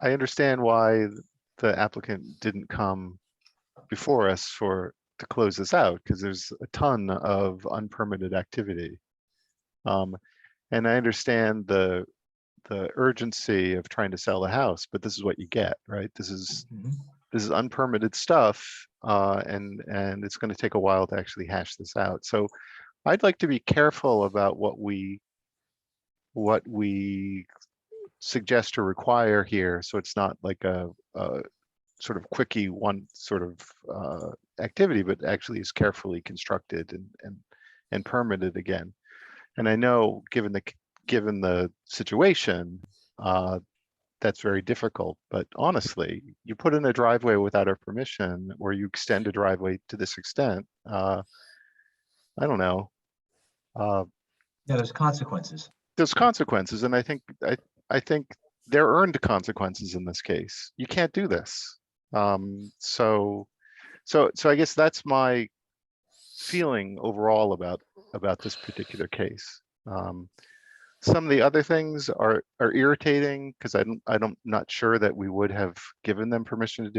understand why the applicant didn't come before us to close this out, because there's a ton of unpermitted activity. And I understand the urgency of trying to sell the house, but this is what you get, right? This is unpermitted stuff, and it's going to take a while to actually hash this out. So I'd like to be careful about what we suggest or require here, so it's not like a sort of quickie one sort of activity, but actually is carefully constructed and permitted again. And I know, given the situation, that's very difficult. But honestly, you put in a driveway without our permission, or you extend a driveway to this extent, I don't know. Yeah, there's consequences. There's consequences, and I think there are earned consequences in this case. You can't do this. So I guess that's my feeling overall about this particular case. Some of the other things are irritating, because I'm not sure that we would have given them permission to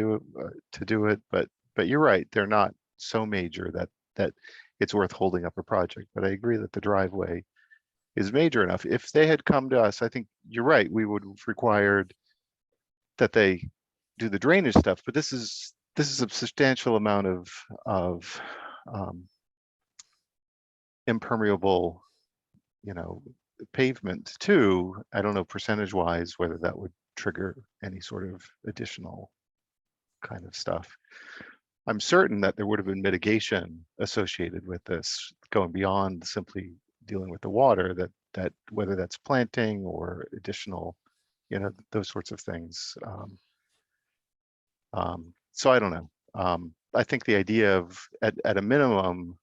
do it, but you're right, they're not so major that it's worth holding up a project. But I agree that the driveway is major enough. If they had come to us, I think you're right, we would have required that they do the drainage stuff. But this is a substantial amount of impermeable, pavement too. I don't know percentage wise whether that would trigger any sort of additional kind of stuff. I'm certain that there would have been mitigation associated with this, going beyond simply dealing with the water, that whether that's planting or additional, those sorts of things. So I don't know. I think the idea of at a minimum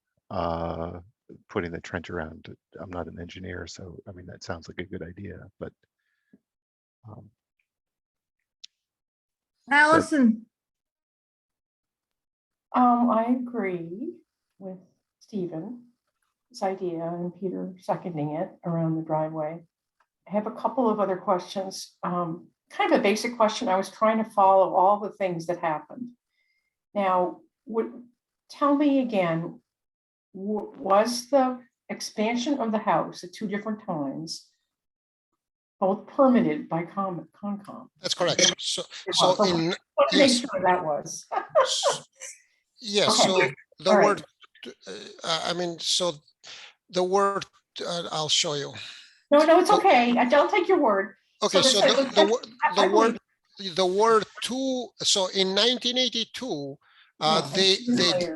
putting the trench around, I'm not an engineer, so I mean that sounds like a good idea, but Allison, I agree with Stephen's idea and Peter seconding it around the driveway. I have a couple of other questions. Kind of a basic question. I was trying to follow all the things that happened. Now, tell me again, was the expansion of the house at 2 different times both permitted by Concom? That's correct. So in, Let's make sure that was. yes, Okay. so the All right. word, so the word, I'll show you. No, it's okay. I don't take your word. Okay, so I believe- the word two, so in 1982, they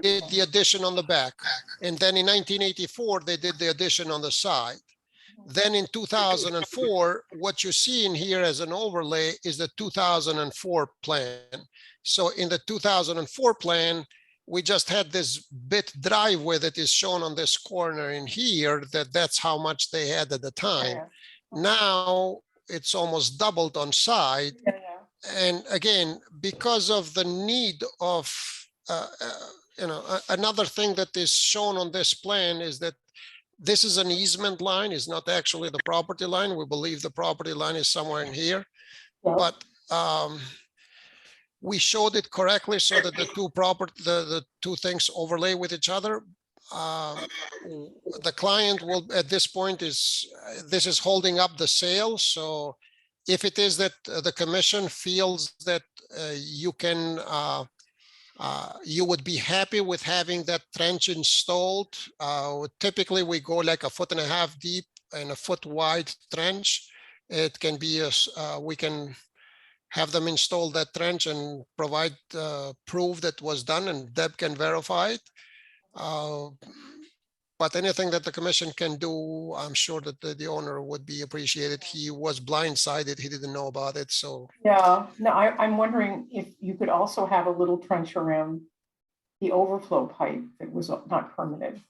did the addition on the back, and then in 1984 they did the addition on the side. Then in 2004, what you see in here as an overlay is the 2004 plan. So in the 2004 plan, we just had this bit driveway that is shown on this corner in here, that's how much they had at the time. Now it's almost doubled on side. And again, because of the need of, another thing that is shown on this plan is that this is an easement line, is not actually the property line. We believe the property line is somewhere in here. But we showed it correctly so that the two things overlay with each other. The client will, at this point, this is holding up the sale. So if it is that the commission feels that you would be happy with having that trench installed, typically we go like 1.5 feet deep and 1 foot wide trench. It can be we can have them install that trench and provide proof that was done, and Deb can verify it. But anything that the commission can do, I'm sure that the owner would be appreciated. He was blindsided. He didn't know about it. So yeah, no, I'm wondering if you could also have a little trench around the overflow pipe that was not permitted.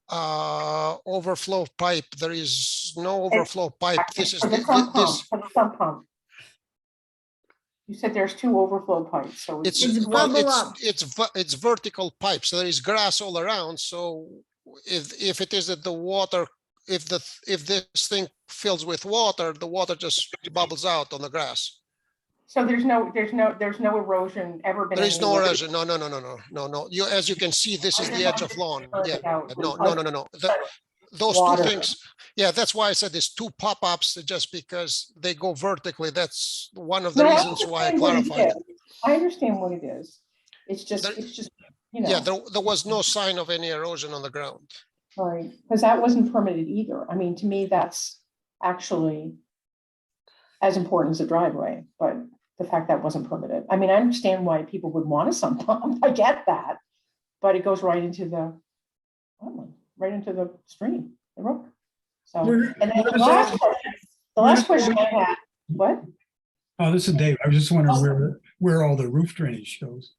Overflow pipe. There is no overflow pipe. This is For the sump pump. You said there's 2 overflow pipes, so it's vertical pipe, so there is grass all around. So if it is that the water, if this thing fills with water, the water just bubbles out on the grass. So there's no erosion ever been. There is no anywhere? erosion. No. You, as you can see, this is the edge of lawn. Yeah, Out no. with Those two water. things, yeah, that's why I said there's two pop-ups, just because they go vertically. That's one of the No, I reasons why I understand what it clarified it. is. I understand what it is. It's just, There- you know. Yeah, there was no sign of any erosion on the ground. Right, because that wasn't permitted either. I mean, to me, that's actually as important as a driveway, but the fact that wasn't permitted. I mean, I understand why people would want a sump pump. I get that. But it goes right into the, stream, the brook. So, Where- and then where the is last that? question, the last question I had, what? Oh, this is Dave. I was just wondering where all the roof drainage goes.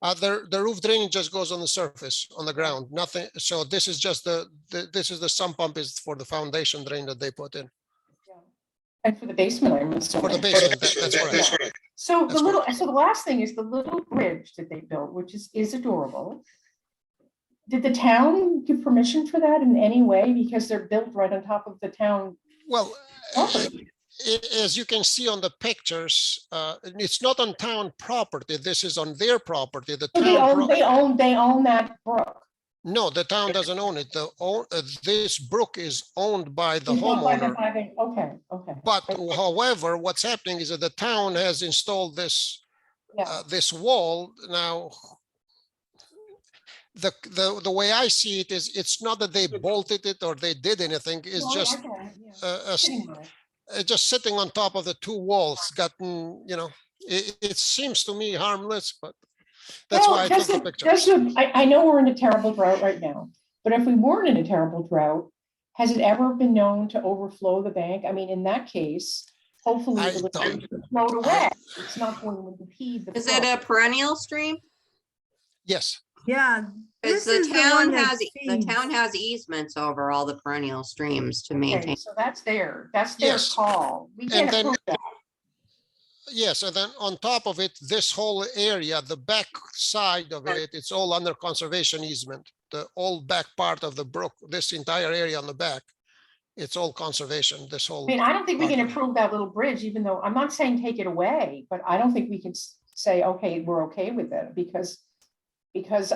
The roof drainage just goes on the surface, on the ground, nothing. So this is just this is the sump pump is for the foundation drain that they put in. And for the basement, I'm For assuming. the basement, that's correct. So That's so the last thing is the little bridge that they built, which is adorable. Did the town give permission for that in any way? Because they're built right on top of the town Well, property. as you can see on the pictures, it's not on town property. This is on their property. The So town. they own that brook. No, the town doesn't own it. This brook is owned by the It's owned by the- homeowner. by the- Okay. But however, what's happening is that the town has installed this, Yeah. this wall. Now, the way I see it is, it's not that they bolted it or they did anything. It's No, just, okay, yeah. a Sitting there. just sitting on top of the two walls, gotten, it seems to me harmless, but that's Well, why I took the pictures. I know we're in a terrible drought right now, but if we weren't in a terrible drought, has it ever been known to overflow the bank? I mean, in that case, hopefully I the liquid don't- flowed away. It's not going to impede the. Is it flow. a perennial stream? Yes, Yeah. Because This is the the town one that has, the feeds. town has easements over all the perennial streams to Okay, maintain. so that's their Yes. call. We can't then- approve that. yes, and then on top of it, this whole area, the back side of it, it's all under conservation easement. The whole back part of the brook, this entire area on the back, it's all conservation, this whole. I mean, I don't think we can property. approve that little bridge, even though, I'm not saying take it away, but I don't think we can say, okay, we're okay with it, because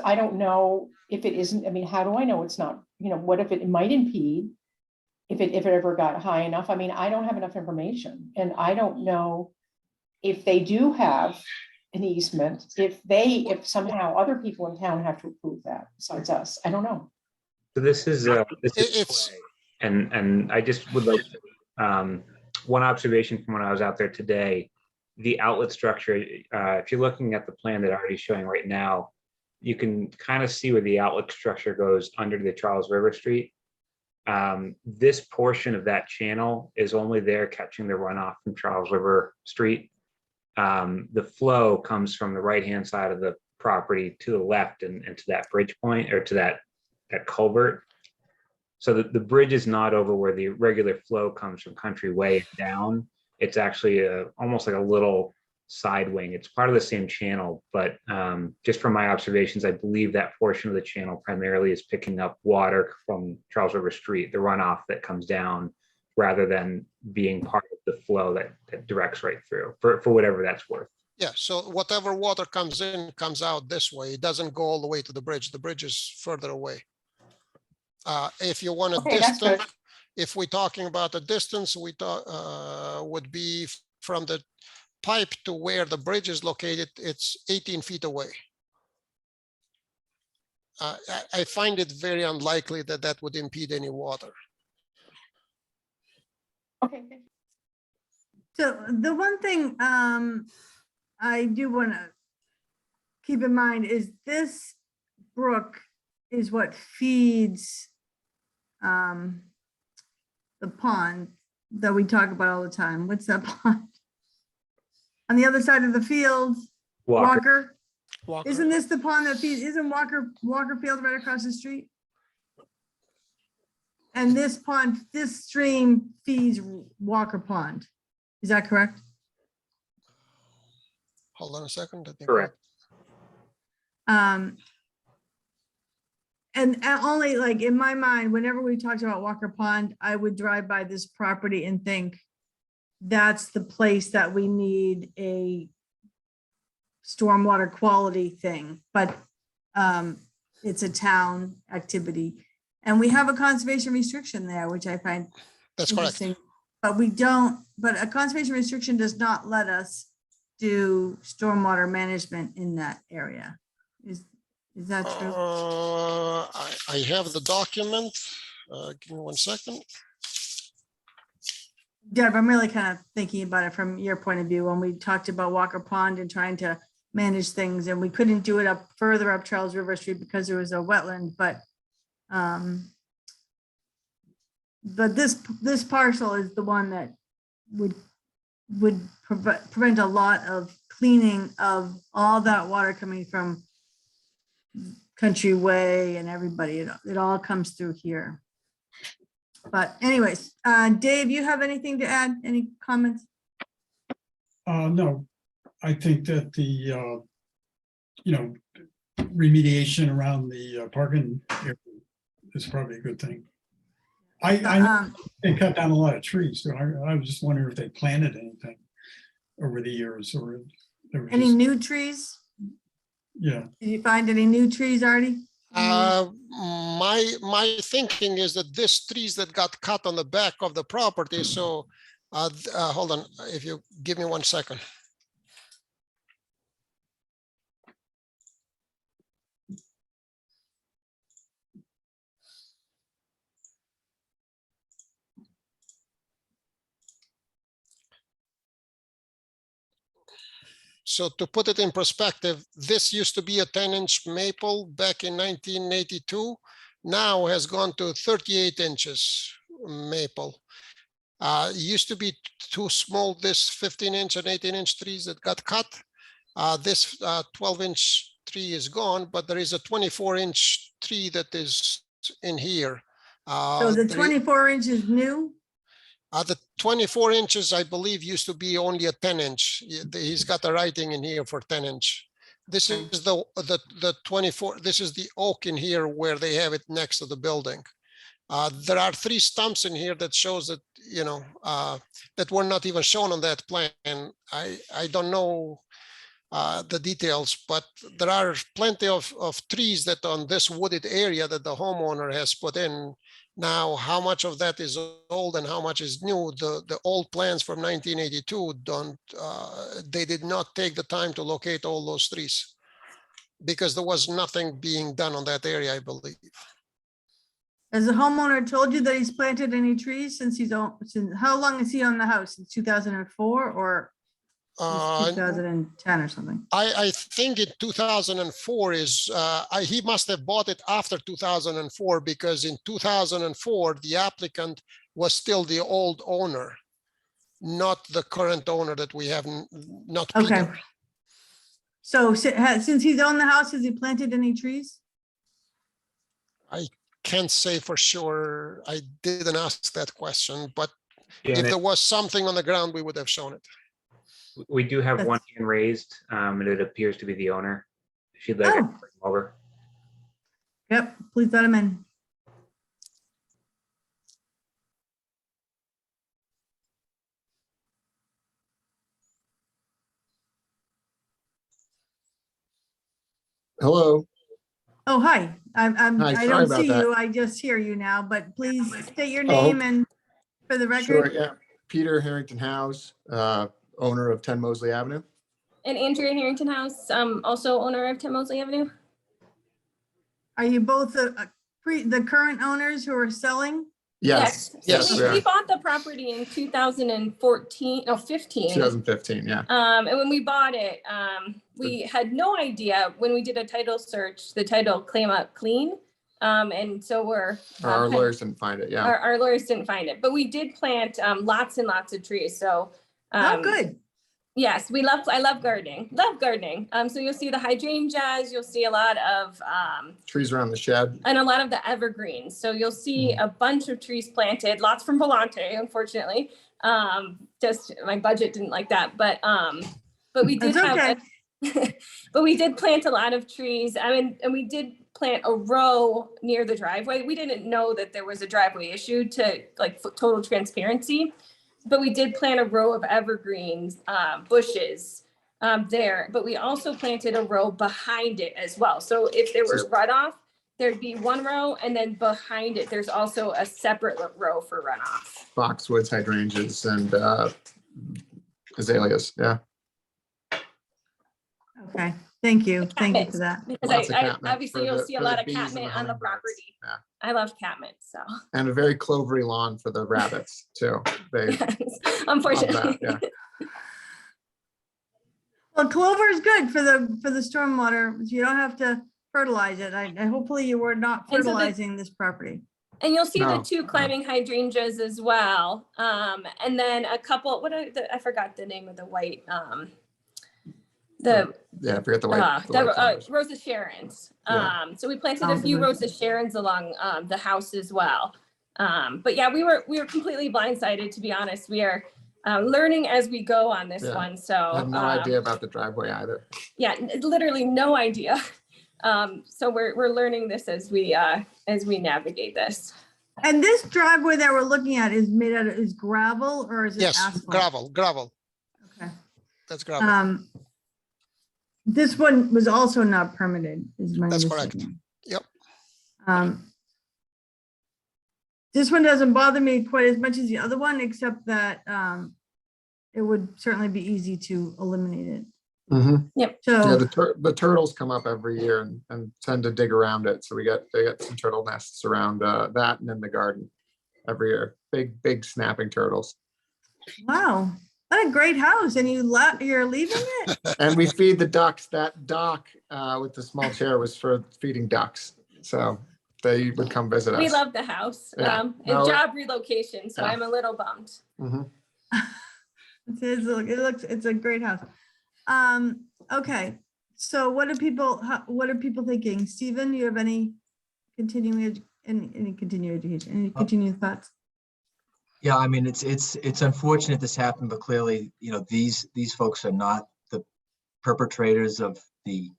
I don't know if it isn't, I mean, how do I know it's not, what if it might impede? If it ever got high enough? I mean, I don't have enough information, and I don't know if they do have an easement, if somehow other people in town have to approve that besides us. I don't know. So this is It's- clay. And I just would like, one observation from when I was out there today, the outlet structure, if you're looking at the plan that I'm already showing right now, you can kind of see where the outlet structure goes under the Charles River Street. This portion of that channel is only there catching the runoff from Charles River Street. The flow comes from the right-hand side of the property to the left and to that bridge point, or to that culvert. So the bridge is not over where the regular flow comes from Country Way down. It's actually almost like a little side wing. It's part of the same channel, but just from my observations, I believe that portion of the channel primarily is picking up water from Charles River Street, the runoff that comes down, rather than being part of the flow that directs right through, for whatever that's worth. Yeah, so whatever water comes in, comes out this way. It doesn't go all the way to the bridge. The bridge is further away. If you want a Okay, that's good. distance, if we're talking about a distance, we thought would be from the pipe to where the bridge is located, it's 18 feet away. I find it very unlikely that that would impede any water. Okay. So the one thing I do want to keep in mind is this brook is what feeds the pond that we talk about all the time. What's that pond? On the other side of the field, Walker, Walker. Isn't this the pond that feeds, isn't Walker Field right across the street? And this pond, this stream feeds Walker Pond. Is that correct? Hold on a second. I think Correct. And only like in my mind, whenever we talked about Walker Pond, I would drive by this property and think that's the place that we need a stormwater quality thing, but it's a town activity. And we have a conservation restriction there, which I find That's correct. interesting. But we don't, but a conservation restriction does not let us do stormwater management in that area. Is that true? I have the document. Give me 1 second. Deb, I'm really kind of thinking about it from your point of view, when we talked about Walker Pond and trying to manage things, and we couldn't do it up further up Charles River Street because there was a wetland, but this parcel is the one that would prevent a lot of cleaning of all that water coming from Country Way and everybody. It all comes through here. But anyways, Dave, you have anything to add? Any comments? No, I think that the, remediation around the parking area is probably a good thing. I know they cut down a lot of trees, so I was just wondering if they planted anything over the years, or there was Any just- new trees? yeah. Did you find any new trees, Artie? My thinking is that these trees that got cut on the back of the property, so hold on, if you give me 1 second. So to put it in perspective, this used to be a 10-inch maple back in 1982. Now has gone to 38 inches maple. It used to be too small, this 15-inch and 18-inch trees that got cut. This 12-inch tree is gone, but there is a 24-inch tree that is in here. So the 24 inches new? The 24 inches, I believe, used to be only a 10-inch. He's got a writing in here for 10-inch. This is the 24. This is the oak in here where they have it next to the building. There are 3 stumps in here that shows that, that were not even shown on that plan. I don't know the details, but there are plenty of trees that on this wooded area that the homeowner has put in. Now, how much of that is old and how much is new? The old plans from 1982 they did not take the time to locate all those trees because there was nothing being done on that area, I believe. Has the homeowner told you that he's planted any trees since how long is he on the house? Since 2004 or since 2010 or something? I think in 2004 is, he must have bought it after 2004 because in 2004, the applicant was still the old owner, not the current owner that we have, not Okay. Peter. So since he's owned the house, has he planted any trees? I can't say for sure. I didn't ask that question, but if Janet, there was something on the ground, we would have shown it. we do have one That's- hand raised, and it appears to be the owner. If you'd like, I can Oh. bring him over. Yep, please let him in. Hello. Oh, hi. Hi, I sorry don't about see that. you. I just hear you now, but please state your Oh. name and for the Sure, record. yeah. Peter Harrington House, owner of 10 Mosley Avenue. And Andrea Harrington House, also owner of 10 Mosley Avenue. Are you both the current owners who are selling? Yes, yes, So we we are. bought the property in 2014, no, 15. 2015, yeah. And when we bought it, we had no idea when we did a title search, the title came up clean. And so we're. Our lawyers didn't find it, yeah. Our lawyers didn't find it, but we did plant lots and lots of trees. So. Oh, good. Yes, I love gardening, so you'll see the hydrangeas, you'll see a lot of, Trees around the shed. and a lot of the evergreens. So you'll see a bunch of trees planted, lots from Volante, unfortunately. Just my budget didn't like that, but we did That's have, okay. but we did plant a lot of trees. I mean, and we did plant a row near the driveway. We didn't know that there was a driveway issue to like total transparency. but we did plant a row of evergreens, bushes there, but we also planted a row behind it as well. So if there were runoff, there'd be one row, and then behind it, there's also a separate row for runoff. Boxwoods, hydrangeas, and azaleas. Yeah. Okay, thank you. Thank you for that. Because Lots of I catnip obviously for you'll the- see a for the lot of bees and catnip the on the hummingbirds. property. Yeah. I love catnip, so And a very clovery lawn for the rabbits too. They unfortunately. yeah. Well, clover is good for the stormwater. You don't have to fertilize it. I hopefully you were not And so the- fertilizing this property. And you'll see No, the two no. climbing hydrangeas as well. And then a couple, I forgot the name of the white, Yeah, I forget the white. the white flowers. Rose of Sharon's. Yeah. So we planted Oh, a few the Rose of Sharon's along the house as well. But yeah, we were completely blindsided, to be honest. We are learning as we go on this Yeah. one. So I have no idea about the driveway either. yeah, literally no idea. So we're learning this as we navigate this. And this driveway that we're looking at is made out of, is gravel or is it Yes, asphalt? gravel. Okay. That's gravel. This one was also not permitted, is my That's correct. understanding. Yep. This one doesn't bother me quite as much as the other one, except that it would certainly be easy to eliminate it. Yeah, So, the turtles come up every year and tend to dig around it. So they get some turtle nests around that and in the garden every year. Big snapping turtles. wow, what a great house. And you're leaving it? And we feed the ducks. That dock with the small chair was for feeding ducks. So they would come visit us. We love the house. Yeah. And No, job relocation, so yeah. I'm a little bummed. Mhm. It's a great house. Okay, so what are people thinking? Stephen, you have any continuing thoughts? Yeah, I mean, it's unfortunate this happened, but clearly, these folks are not the perpetrators of the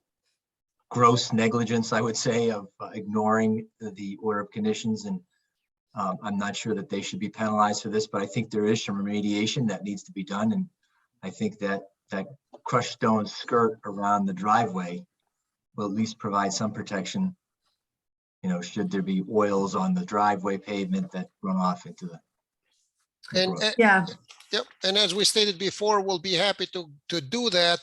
gross negligence, I would say, of ignoring the order of conditions. And I'm not sure that they should be penalized for this, but I think there is some remediation that needs to be done. And I think that crushed stone skirt around the driveway will at least provide some protection, should there be oils on the driveway pavement that run off into the And, brook. Yeah, yep, and as we stated before, we'll be happy to do that.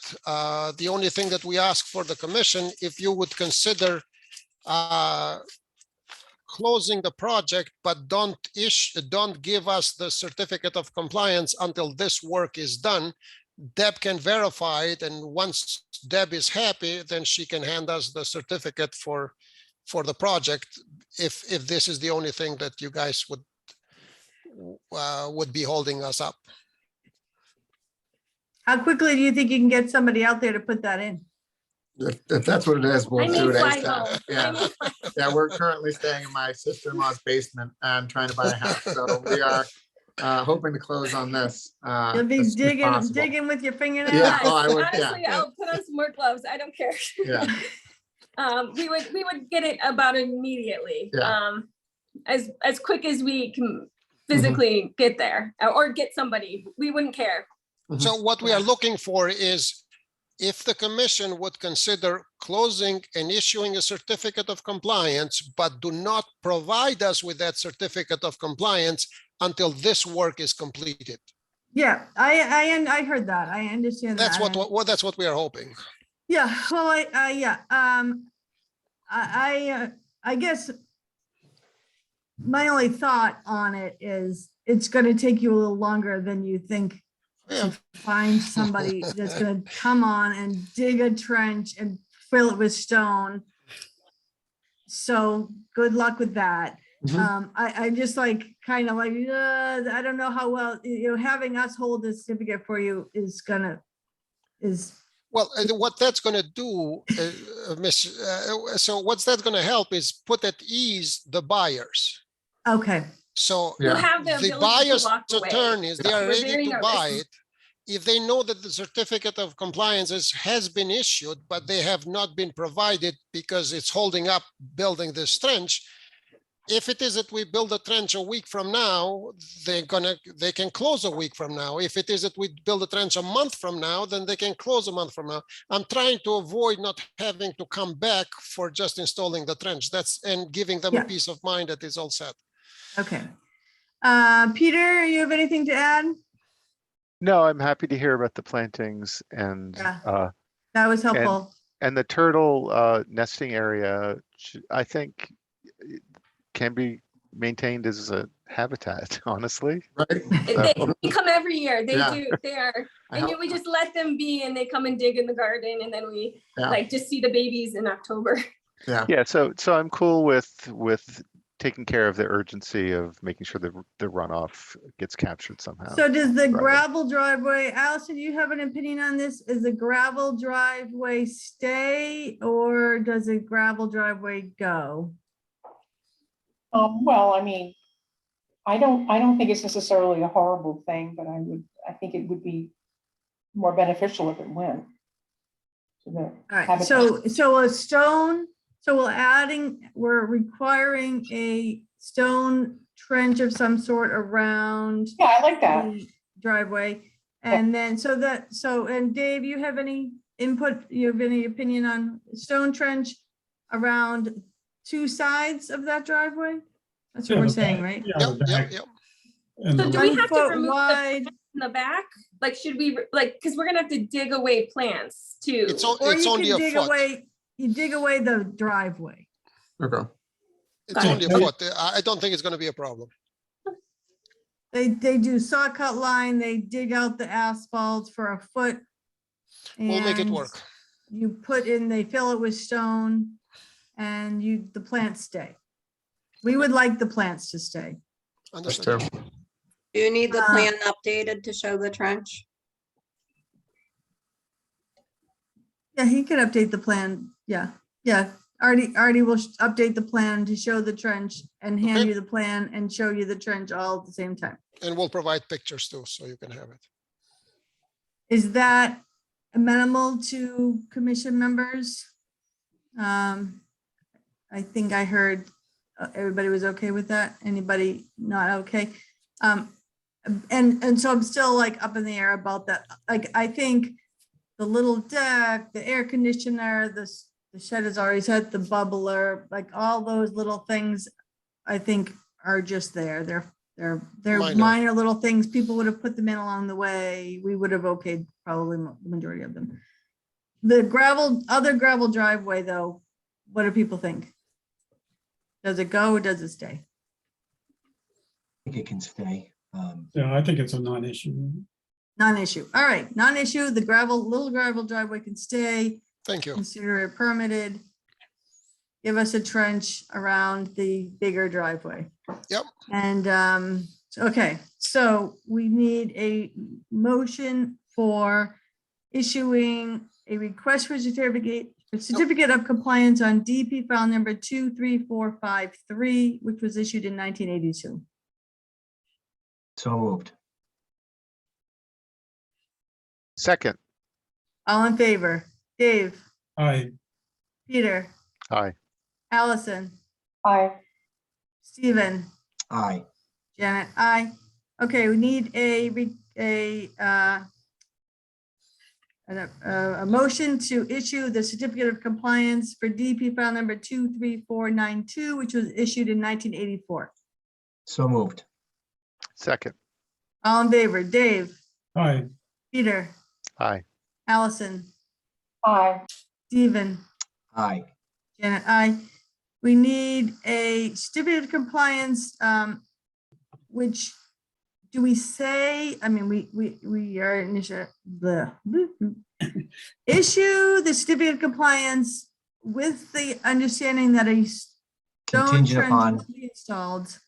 The only thing that we ask for the commission, if you would consider closing the project, but don't give us the certificate of compliance until this work is done. Deb can verify it, and once Deb is happy, then she can hand us the certificate for the project, if this is the only thing that you guys would be holding us up. how quickly do you think you can get somebody out there to put that in? If that's what it is, we'll I do need it fly ASAP. home. Yeah. Yeah, we're currently staying in my sister-in-law's basement and trying to buy a house. So we are hoping to close on this. You'll be as soon as possible. digging with your fingernails? Yeah, Yes, oh, I would, yeah. honestly, I'll put on some more gloves. I don't care. Yeah. We would get it about immediately. Yeah. As quick as we can physically get there or get somebody, we wouldn't care. So what we are looking for is if the commission would consider closing and issuing a certificate of compliance, but do not provide us with that certificate of compliance until this work is completed. Yeah, I heard that. I understand that. That's what we are hoping. Yeah, well, I guess my only thought on it is it's gonna take you a little longer than you think Yeah. to find somebody that's gonna come on and dig a trench and fill it with stone. So good luck with that. I just kind of I don't know how well, having us hold the certificate for you is Well, what that's going to do, so what's that going to help is put at ease the buyers. okay. So You have the the ability to buyer's walk away. attorneys, they are We're very ready to nervous. buy it. If they know that the certificate of compliance has been issued, but they have not been provided because it's holding up building this trench, if it is that we build a trench a week from now, they can close a week from now. If it is that we build a trench a month from now, then they can close a month from now. I'm trying to avoid not having to come back for just installing the trench. And giving them Yeah. a peace of mind that is all set. Okay. Peter, you have anything to add? No, I'm happy to hear about the plantings and, Yeah. That was helpful. and the turtle nesting area, I think can be maintained as a habitat, honestly. Right? They come every year. They Yeah. do. They are. I And hope- we just let them be and they come and dig in the garden and then we Yeah. like just see the babies in October. Yeah. Yeah, so I'm cool with taking care of the urgency of making sure the runoff gets captured somehow. So does the Driveway. gravel driveway, Allison, do you have an opinion on this? Is the gravel driveway stay or does a gravel driveway go? Well, I mean, I don't think it's necessarily a horrible thing, but I think it would be more beneficial if it went. To the All right, habitat. so a stone, so we're requiring a stone trench of some sort around Yeah, I like that. the driveway. And then, and Dave, you have any input, you have any opinion on stone trench around two sides of that driveway? That's what Yeah, we're the saying, back- right? Yeah, Yep, the yep, back yep. and So the do we left. have to 1 foot remove the wide, in the back? Like, should we, like, because we're gonna have to dig away plants too. It's or only you a can dig foot. away, you dig away the driveway. Okay. It's Got it. only a foot. I don't think it's gonna be a problem. They do saw cut line, they dig out the asphalt for a foot. We'll make it and work. You put in, they fill it with stone and the plants stay. We would like the plants to stay. Us Understood. too. Do you need the Uh, plan updated to show the trench? Yeah, he could update the plan. Yeah, yeah. Artie will update the plan to show the trench and hand Okay. you the plan and show you the trench all at the same time. And we'll provide pictures too, so you can have it. Is that amenable to commission members? I think I heard everybody was okay with that. Anybody not okay? And so I'm still like up in the air about that. Like, I think the little deck, the air conditioner, the shed has already set, the bubbler, like all those little things, I think are just there. They're Minor. minor little things. People would have put them in along the way. We would have okayed probably the majority of them. The other gravel driveway though, what do people think? Does it go or does it stay? I think it can stay. Yeah, I think it's a non-issue. Non-issue. All right, non-issue. The little gravel driveway can stay. Thank you. Consider it permitted. Give us a trench around the bigger driveway. Yep. And, okay, so we need a motion for issuing a request for certificate of compliance on DP file number 23453, which was issued in 1982. So moved. Second, All in favor? Dave, I, Peter, aye. Allison, Aye. Stephen, Aye. Janet, aye. Okay, we need a motion to issue the certificate of compliance for DP file number 23492, which was issued in 1984. So moved. Second, All in favor? Dave, I, Peter, aye. Allison, Aye. Stephen, Aye. Janet, aye. We need a certificate of compliance, which, do we say, I mean, we are issue the certificate of compliance with the understanding that a stone Contingent trench upon. will be installed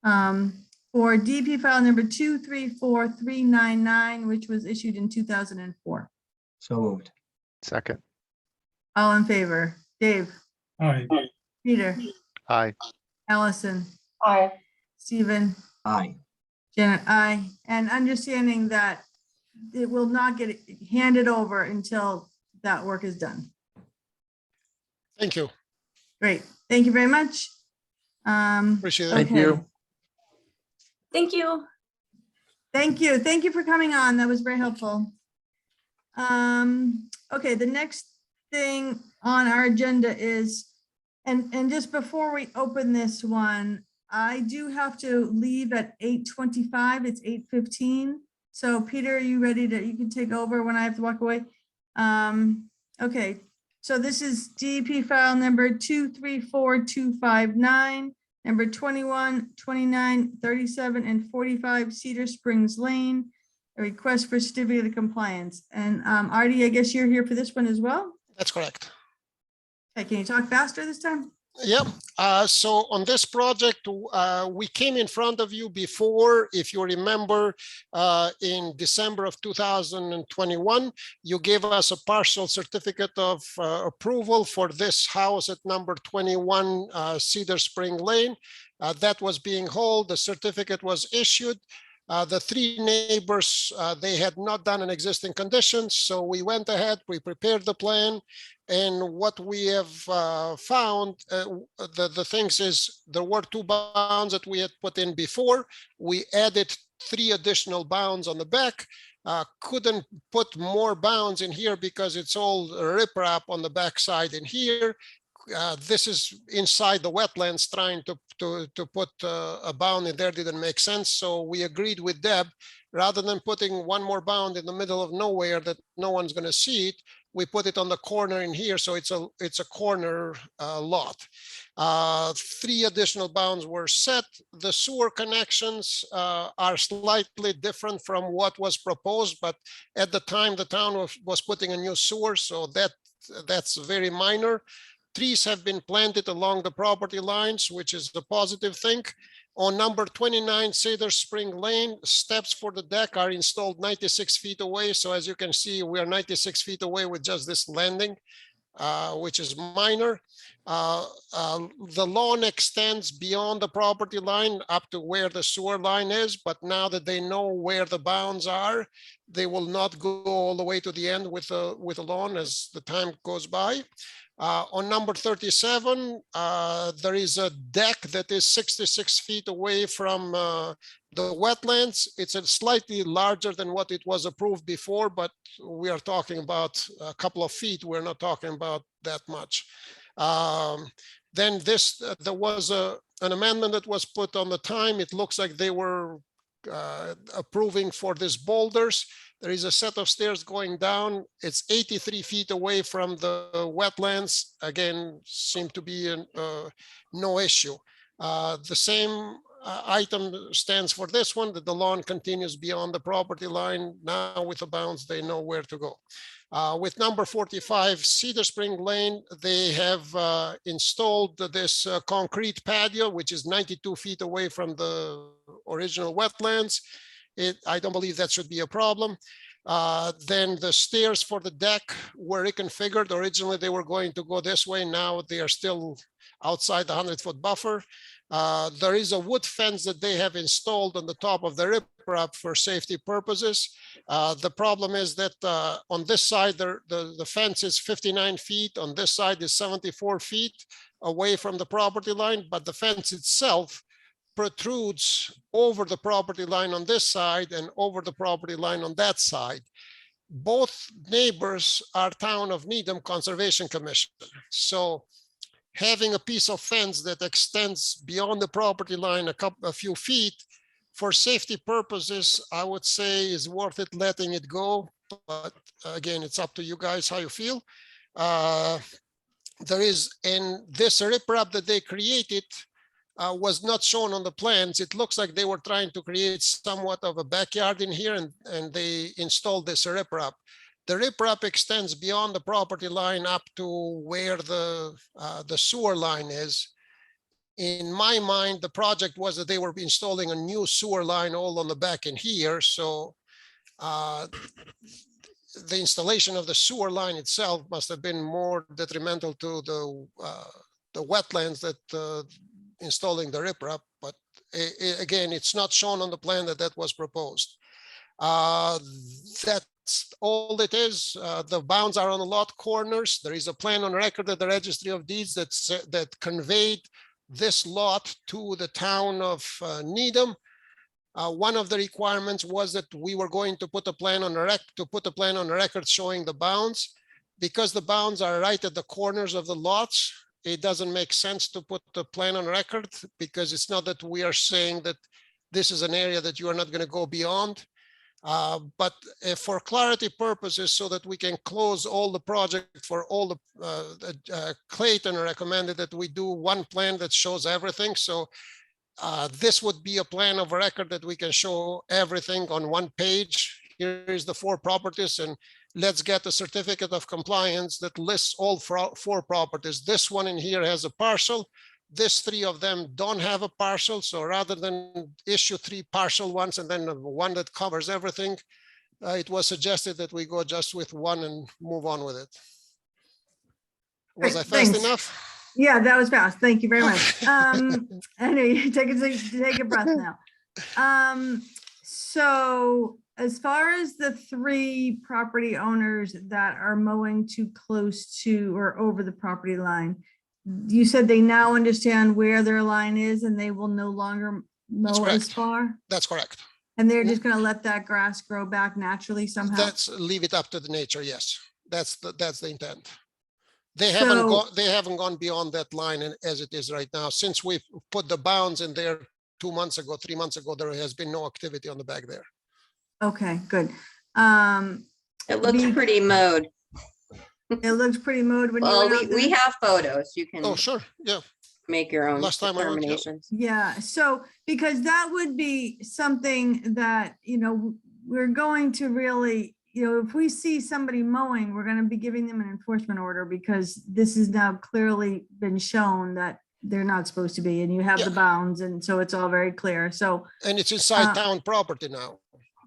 for DP file number 234399, which was issued in 2004. So moved. Second, All in favor? Dave, I, Peter, aye. Allison, Aye. Stephen, Aye. Janet, aye. And understanding that it will not get handed over until that work is done. Thank you. Great. Thank you very much. Appreciate it. okay. Thank you. Thank you. Thank you. Thank you for coming on. That was very helpful. Okay, the next thing on our agenda is, and just before we open this one, I do have to leave at 8:25. It's 8:15. So Peter, are you ready to, you can take over when I have to walk away? Okay, so this is DEP file number 234259, number 21, 29, 37, and 45 Cedar Springs Lane, a request for certificate of compliance. And Artie, I guess you're here for this one as well? That's correct. Okay, can you talk faster this time? Yep. So on this project, we came in front of you before, if you remember, in December of 2021, you gave us a partial certificate of approval for this house at number 21 Cedar Spring Lane. That was being held. The certificate was issued. The three neighbors, they had not done an existing condition, so we went ahead, we prepared the plan. And what we have found, the things is, there were 2 bounds that we had put in before. We added 3 additional bounds on the back. Couldn't put more bounds in here because it's all riprap on the backside in here. This is inside the wetlands. Trying to put a bound in there didn't make sense. So we agreed with Deb, rather than putting 1 more bound in the middle of nowhere that no one's going to see it, we put it on the corner in here. So it's a corner lot. 3 additional bounds were set. The sewer connections are slightly different from what was proposed, but at the time the town was putting a new sewer, so that's very minor. Trees have been planted along the property lines, which is a positive thing. On number 29 Cedar Spring Lane, steps for the deck are installed 96 feet away. So as you can see, we are 96 feet away with just this landing, which is minor. The lawn extends beyond the property line up to where the sewer line is, but now that they know where the bounds are, they will not go all the way to the end with the lawn as the time goes by. On number 37, there is a deck that is 66 feet away from the wetlands. It's slightly larger than what it was approved before, but we are talking about a couple of feet. We're not talking about that much. Then there was an amendment that was put on the time. It looks like they were approving for these boulders. There is a set of stairs going down. It's 83 feet away from the wetlands. Again, seemed to be no issue. The same item stands for this one, that the lawn continues beyond the property line. Now with the bounds, they know where to go. With number 45 Cedar Spring Lane, they have installed this concrete patio, which is 92 feet away from the original wetlands. I don't believe that should be a problem. Then the stairs for the deck were reconfigured. Originally, they were going to go this way. Now they are still outside the 100-foot buffer. There is a wood fence that they have installed on the top of the riprap for safety purposes. The problem is that on this side, the fence is 59 feet. On this side is 74 feet away from the property line, but the fence itself protrudes over the property line on this side and over the property line on that side. Both neighbors are Town of Needham Conservation Commission. So having a piece of fence that extends beyond the property line a few feet for safety purposes, I would say is worth it letting it go. But again, it's up to you guys how you feel. There is, in this riprap that they created, was not shown on the plans. It looks like they were trying to create somewhat of a backyard in here, and they installed this riprap. The riprap extends beyond the property line up to where the sewer line is. In my mind, the project was that they were installing a new sewer line all on the back in here. So the installation of the sewer line itself must have been more detrimental to the wetlands that installing the riprap, but again, it's not shown on the plan that was proposed. That's all it is. The bounds are on the lot corners. There is a plan on record at the Registry of Deeds that conveyed this lot to the town of Needham. One of the requirements was that we were going to put a plan on the record showing the bounds. Because the bounds are right at the corners of the lots, it doesn't make sense to put the plan on record, because it's not that we are saying that this is an area that you are not going to go beyond. But for clarity purposes, so that we can close all the project for all the Clayton recommended that we do one plan that shows everything. So this would be a plan of record that we can show everything on one page. Here is the 4 properties, and let's get a certificate of compliance that lists all 4 properties. This one in here has a parcel. This 3 of them don't have a parcel. So rather than issue 3 partial ones and then one that covers everything, it was suggested that we go just with one and move on with it. Was Great, I fast thanks. enough? Yeah, that was fast. Thank you very much. Anyway, take a breath now. So as far as the 3 property owners that are mowing too close to or over the property line, you said they now understand where their line is and they will no longer That's mow as correct. far? That's correct. And they're just gonna let that grass grow back naturally somehow? That's leave it up to the nature. Yes, that's the intent. They haven't gone beyond that line as it is right now. Since we put the bounds in there 2 months ago, 3 months ago, there has been no activity on the back there. Okay, good. It looks pretty mowed. It looks pretty mowed when you Well, went out we there? have photos. You can Oh, sure. Yeah. make your own Last time I went, yeah. determinations. Yeah, so because that would be something that, you know, we're going to really, you know, if we see somebody mowing, we're gonna be giving them an enforcement order because this has now clearly been shown that they're not supposed to be, and you have the Yeah. bounds, and so it's all very clear. So, And it's inside town property now.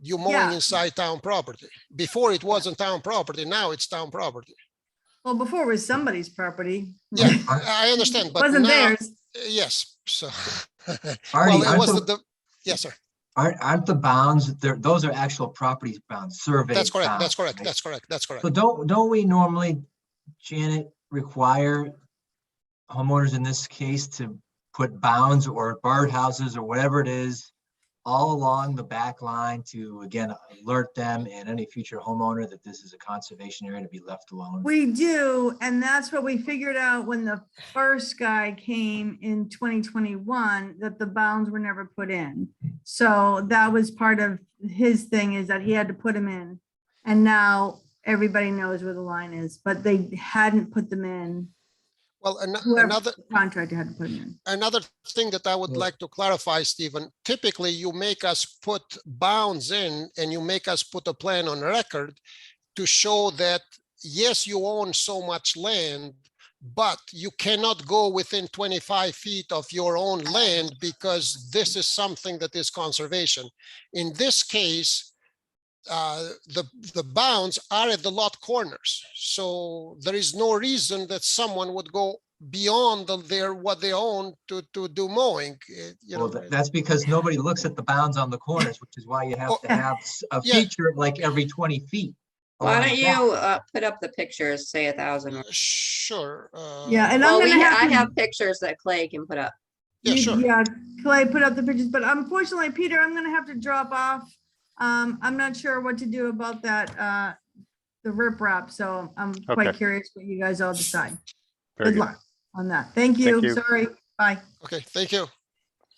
You're mowing Yeah. inside town property. Before it wasn't town property, now it's town property. well, before it was somebody's property. Yeah, I understand, but Wasn't now, theirs. yes, so. Artie, Well, it aren't was the- yes, sir. Aren't the bounds, those are actual property bounds, surveyed That's correct. That's bounds, correct. right? That's correct. That's correct. So don't we normally, Janet, require homeowners in this case to put bounds or birdhouses or whatever it is all along the back line to, again, alert them and any future homeowner that this is a conservation area to be left alone? We do, and that's what we figured out when the first guy came in 2021, that the bounds were never put in. So that was part of his thing, is that he had to put them in. And now everybody knows where the line is, but they hadn't put them in. Well, Whoever another, the contractor had to put them in. another thing that I would Yeah. like to clarify, Stephen, typically you make us put bounds in and you make us put a plan on record to show that, yes, you own so much land, but you cannot go within 25 feet of your own land because this is something that is conservation. In this case, the bounds are at the lot corners. So there is no reason that someone would go beyond what they own to do mowing. You Well, know, that's because nobody looks at the bounds on the corners, which is why you have to Oh, have a yeah. feature like every 20 feet. Why along don't the back. you put up the pictures, say 1,000? Sure. Yeah, and Well, I'm gonna have I to. have pictures that Clay can put up. Yeah, sure. Yeah, Clay put up the pictures, but unfortunately, Peter, I'm gonna have to drop off. I'm not sure what to do about that, the riprap, so I'm quite Okay. curious what you guys all decide. Very Good good. luck on that. Thank you. you. Sorry. Bye. Okay, thank you.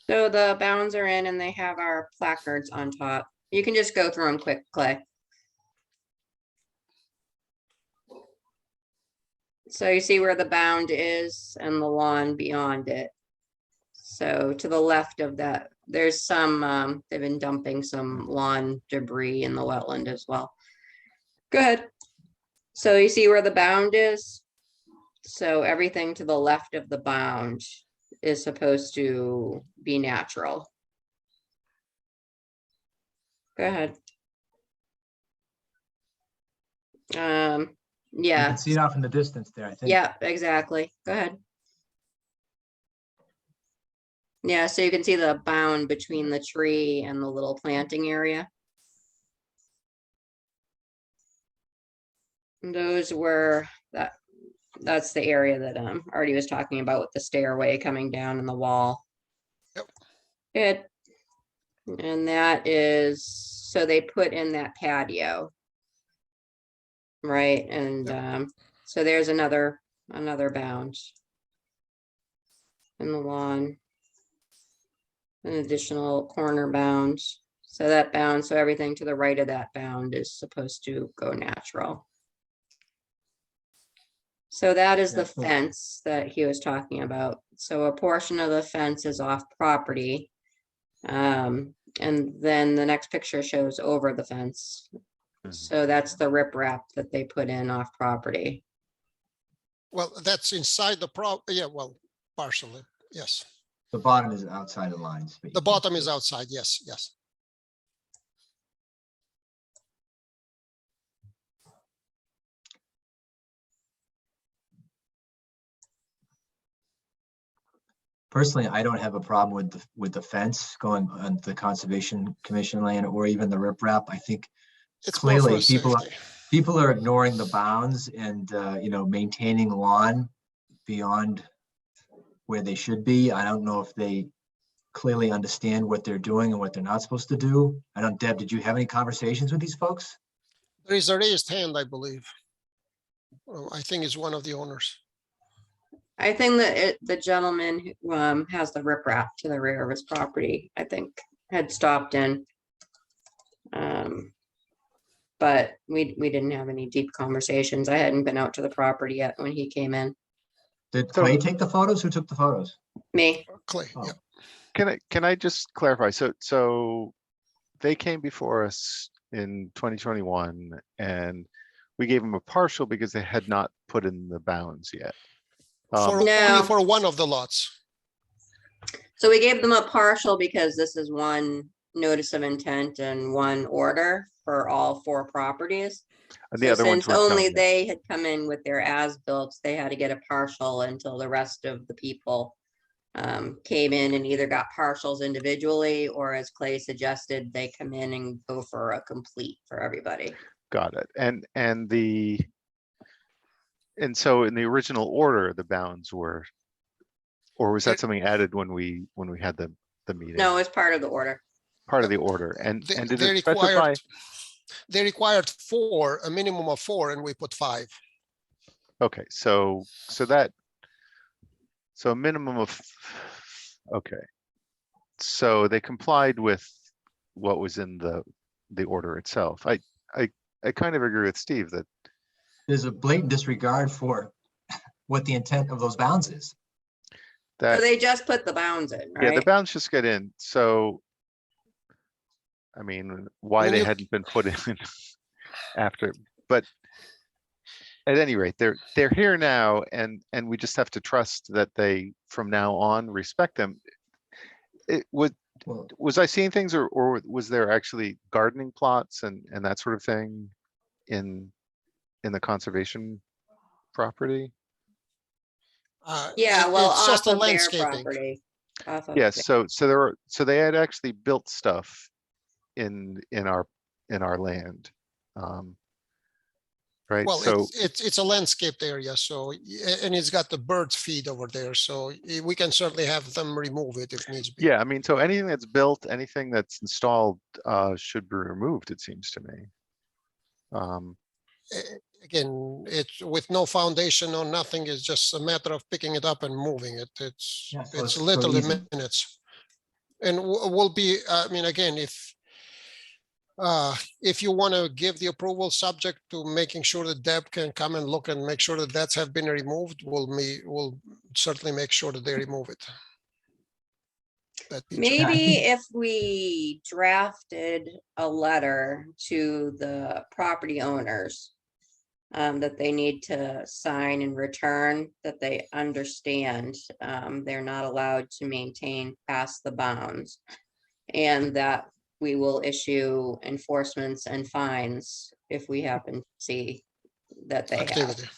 So the bounds are in and they have our placards on top. You can just go through them quick, Clay. So you see where the bound is and the lawn beyond it. So to the left of that, there's some, they've been dumping some lawn debris in the wetland as well. Go ahead. So you see where the bound is? So everything to the left of the bound is supposed to be natural. Go ahead. You Yeah, can see it off in the distance there, I think. yeah, exactly. Go ahead. Yeah, so you can see the bound between the tree and the little planting area. And those were that's the area that Artie was talking about with the stairway coming down and the wall. Yep. And that is, so they put in that patio. Right, and so there's another bound. In the lawn. An additional corner bound. So that bound, so everything to the right of that bound is supposed to go natural. So that is the Yeah, so- fence that he was talking about. So a portion of the fence is off property. And then the next picture shows over the fence. So that's the riprap that they put in off property. Well, that's inside the yeah, well, partially, yes. The bottom is outside the lines. but you The can't bottom see is it. outside, yes, yes. Personally, I don't have a problem with the fence going on the Conservation Commission land or even the riprap. I think It's more for clearly safety. people are ignoring the bounds and, maintaining lawn beyond where they should be. I don't know if they clearly understand what they're doing and what they're not supposed to do. I don't, Deb, did you have any conversations with these folks? There is a raised hand, I believe. I think it's one of the owners. I think that the gentleman who has the riprap to the rear of his property, I think, had stopped in. But we didn't have any deep conversations. I hadn't been out to the property yet when he came in. Did Clay take the photos? Who took the photos? Me, Clay, Oh. yeah. Can I just clarify? So they came before us in 2021 and we gave them a partial because they had not put in the bounds yet. For No. only for one of the lots. so we gave them a partial because this is one notice of intent and one order for all 4 properties. And the So other ones since were only coming in. they had come in with their as-built, they had to get a partial until the rest of the people came in and either got partials individually, or as Clay suggested, they come in and go for a complete for everybody. Got it. And so in the original order, the bounds were, or was that It- something added when we had the meeting? No, it's part of the order. Part of the order. And They, did they it specify? required, they required 4, a minimum of 4, and we put 5. Okay, so a minimum of, okay. So they complied with what was in the order itself. I kind of agree with Steve that There's a blatant disregard for what the intent of those bounds is. So they just put the bounds in, yeah, the right? bounds just get in. So I mean, why When they you- hadn't been put in after, but at any rate, they're here now and we just have to trust that they from now on respect them. It would, Well, was I seeing things or was there actually gardening plots and that sort of thing in the conservation property? Yeah, It- well, it's just off a of their landscaping. property. Off of Yes, their- so they had actually built stuff in our land. Right, Well, so, it's a landscaped area, so, and it's got the birds feed over there, so we can certainly have them remove it if needs be. yeah, I mean, so anything that's built, anything that's installed, should be removed, it seems to me. Again, it's with no foundation or nothing, it's just a matter of picking it up and moving it. Yeah, so It's it's so literally easy. minutes. And we'll be, I mean, again, if you want to give the approval subject to making sure that Deb can come and look and make sure that that's have been removed, we'll certainly make sure that they remove it. That feature. Maybe if we drafted a letter to the property owners that they need to sign and return, that they understand they're not allowed to maintain past the bounds, and that we will issue enforcements and fines if we happen to see that they have. Activity.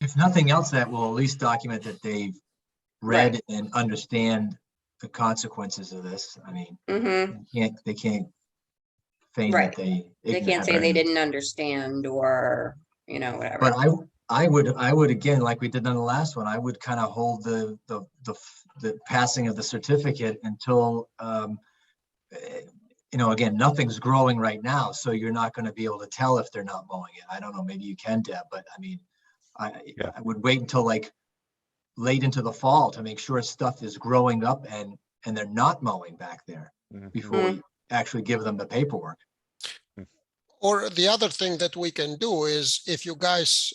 If nothing else, that will at least document that they've read and understand the consequences of this. I mean, Mhm. they can't feign Right. that they. They can't say they didn't understand or, whatever. But I would again, like we did on the last one, I would kind of hold the passing of the certificate until, again, nothing's growing right now, so you're not going to be able to tell if they're not mowing it. I don't know, maybe you can, Deb, but I mean, Yeah. I would wait until like late into the fall to make sure stuff is growing up and they're not mowing back there Mhm. before we actually give them the paperwork. Or the other thing that we can do is, if you guys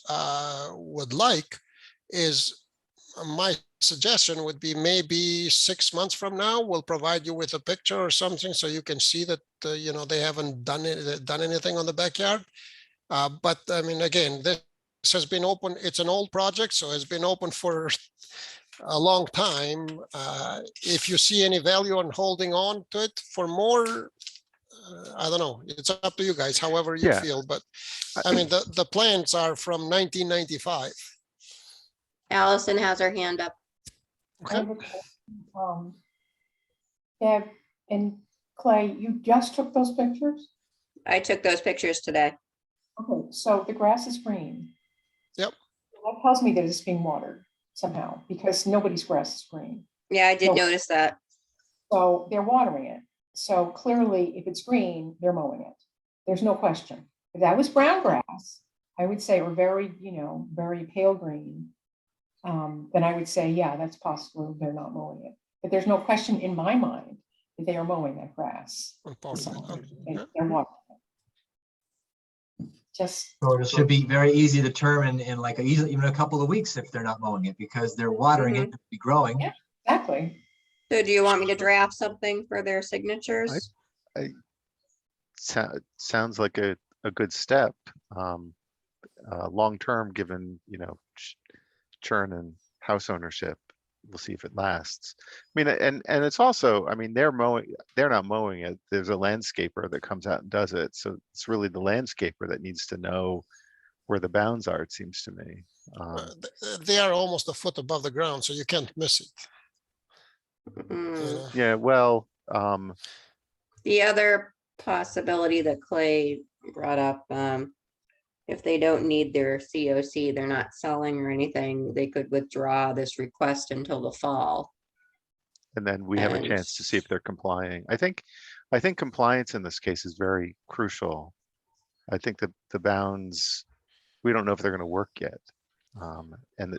would like, is my suggestion would be maybe 6 months from now, we'll provide you with a picture or something so you can see that, they haven't done anything on the backyard. But I mean, again, this has been open, it's an old project, so it's been open for a long time. If you see any value on holding on to it for more, I don't know, it's up to you guys, however you Yeah. feel, but I mean, the plans are from 1995. Allison has her hand up. I have a question. Deb and Clay, you just took those pictures? I took those pictures today. Okay, so the grass is green. Yep. That tells me that it's being watered somehow, because nobody's grass is green. Yeah, I did No. notice that. So they're watering it. So clearly, if it's green, they're mowing it. There's no question. If that was brown grass, I would say, or very, very pale green, then I would say, yeah, that's possible. They're not mowing it. But there's no question in my mind that they are mowing that grass. They're watering it. Just, So it should be very easy to determine in like even a couple of weeks if they're not mowing it because they're watering it to be growing. Yeah. exactly. So do you want me to draft something for their signatures? Sounds like a good step. Long term, given churn and house ownership, we'll see if it lasts. I mean, and it's also, I mean, they're not mowing it. There's a landscaper that comes out and does it. So it's really the landscaper that needs to know where the bounds are, it seems to me. They are almost a foot above the ground, so you can't miss it. Mm. Yeah, well, The other possibility that Clay brought up, if they don't need their COC, they're not selling or anything, they could withdraw this request until the fall. and then we have a And- chance to see if they're complying. I think compliance in this case is very crucial. I think that the bounds, we don't know if they're going to work yet.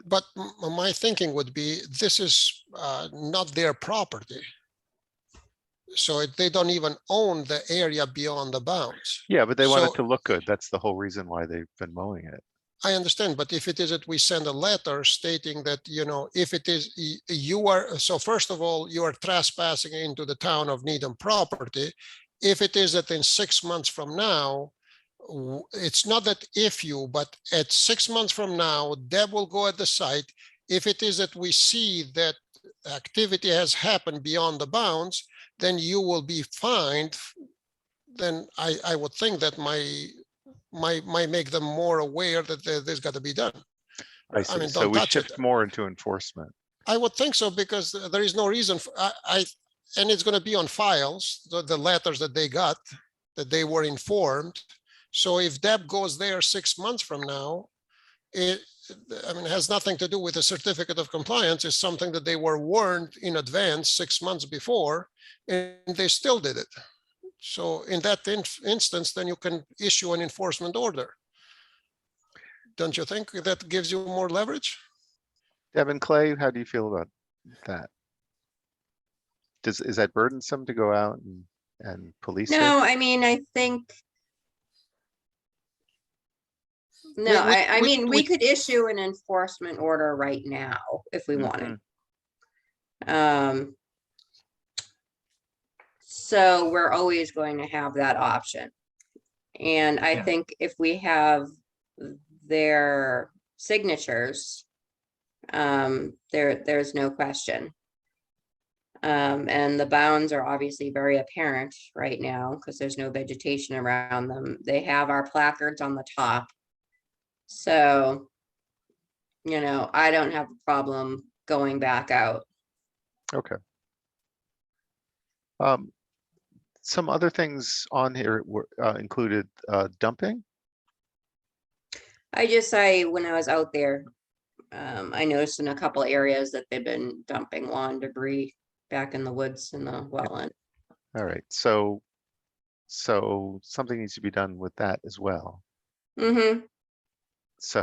But my thinking would be, this is not their property. So they don't even own the area beyond the bounds. Yeah, but they want So- it to look good. That's the whole reason why they've been mowing it. I understand, but if it is that we send a letter stating that, if it is, you are, so first of all, you are trespassing into the town of Needham property. If it is that in 6 months from now, it's not that if you, but at 6 months from now, Deb will go at the site. If it is that we see that activity has happened beyond the bounds, then you will be fined. Then I would think that might make them more aware that there's got to be done. I see. mean, So don't we touch it. shift more into enforcement. I would think so, because there is no reason for, and it's going to be on files, the letters that they got, that they were informed. So if Deb goes there 6 months from now, it has nothing to do with a certificate of compliance. It's something that they were warned in advance 6 months before, and they still did it. So in that instance, then you can issue an enforcement order. Don't you think that gives you more leverage? Devin, Clay, how do you feel about that? Is that burdensome to go out and police it? No, I mean, I think. No, I mean, we could issue an enforcement order right now if we wanted. So we're always going to have that option. And I Yeah. think if we have their signatures, there's no question. And the bounds are obviously very apparent right now because there's no vegetation around them. They have our placards on the top. So, I don't have a problem going back out. Okay. Some other things on here were included dumping. When I was out there, I noticed in a couple areas that they've been dumping lawn debris back in the woods in the wetland. All right, so something needs to be done with that as well. Mm-hmm, So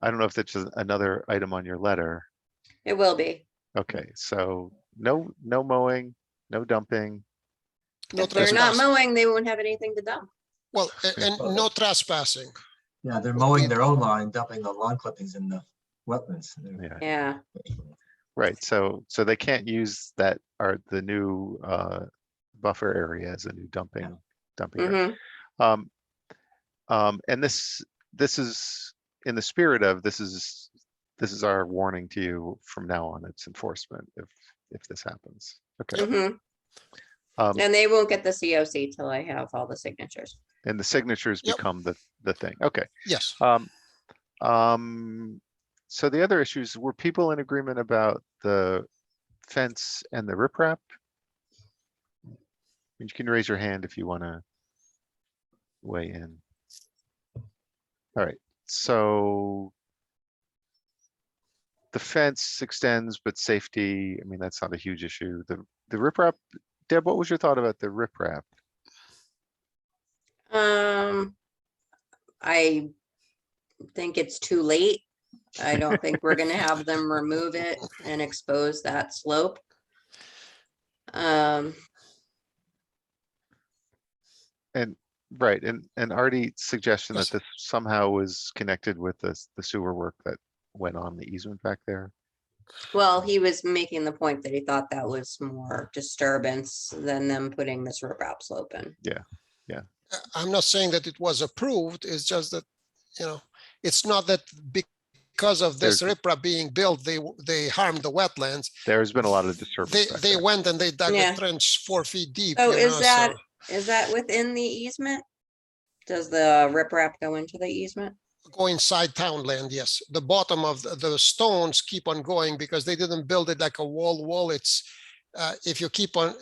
I don't know if that's just another item on your letter. it will be. Okay, so no mowing, no dumping. No If they're not trespassing. mowing, they won't have anything to dump. Well, and no trespassing. Yeah, they're mowing their own lawn, dumping the lawn clippings in the wetlands. Yeah, Yeah, right. So they can't use that or the new buffer area as a new dumping area. mm-hmm, And this is in the spirit of this is our warning to you from now on. It's enforcement if this happens. Okay. mm-hmm. And they won't get the COC till I have all the signatures. And the signatures Yep. become the thing. Okay. Yes. So the other issues, were people in agreement about the fence and the riprap? You can raise your hand if you want to weigh in. All right, so the fence extends, but safety, I mean, that's not a huge issue. The riprap, Deb, what was your thought about the riprap? I think it's too late. I don't think we're gonna have them remove it and expose that slope. And right, and Artie's suggestion Yes. that this somehow was connected with the sewer work that went on the easement back there. Well, he was making the point that he thought that was more disturbance than them putting this riprap slope in. I'm not saying that it was approved. It's just that, it's not that because of this riprap being built, they harmed the wetlands. There's been a lot of disturbance. back They there. went and they dug Yeah. a trench 4 feet deep. Oh, you is know, that, so is that within the easement? Does the riprap go into the easement? go inside town land? Yes. The bottom of the stones keep on going because they didn't build it like a wall. It's if you keep on,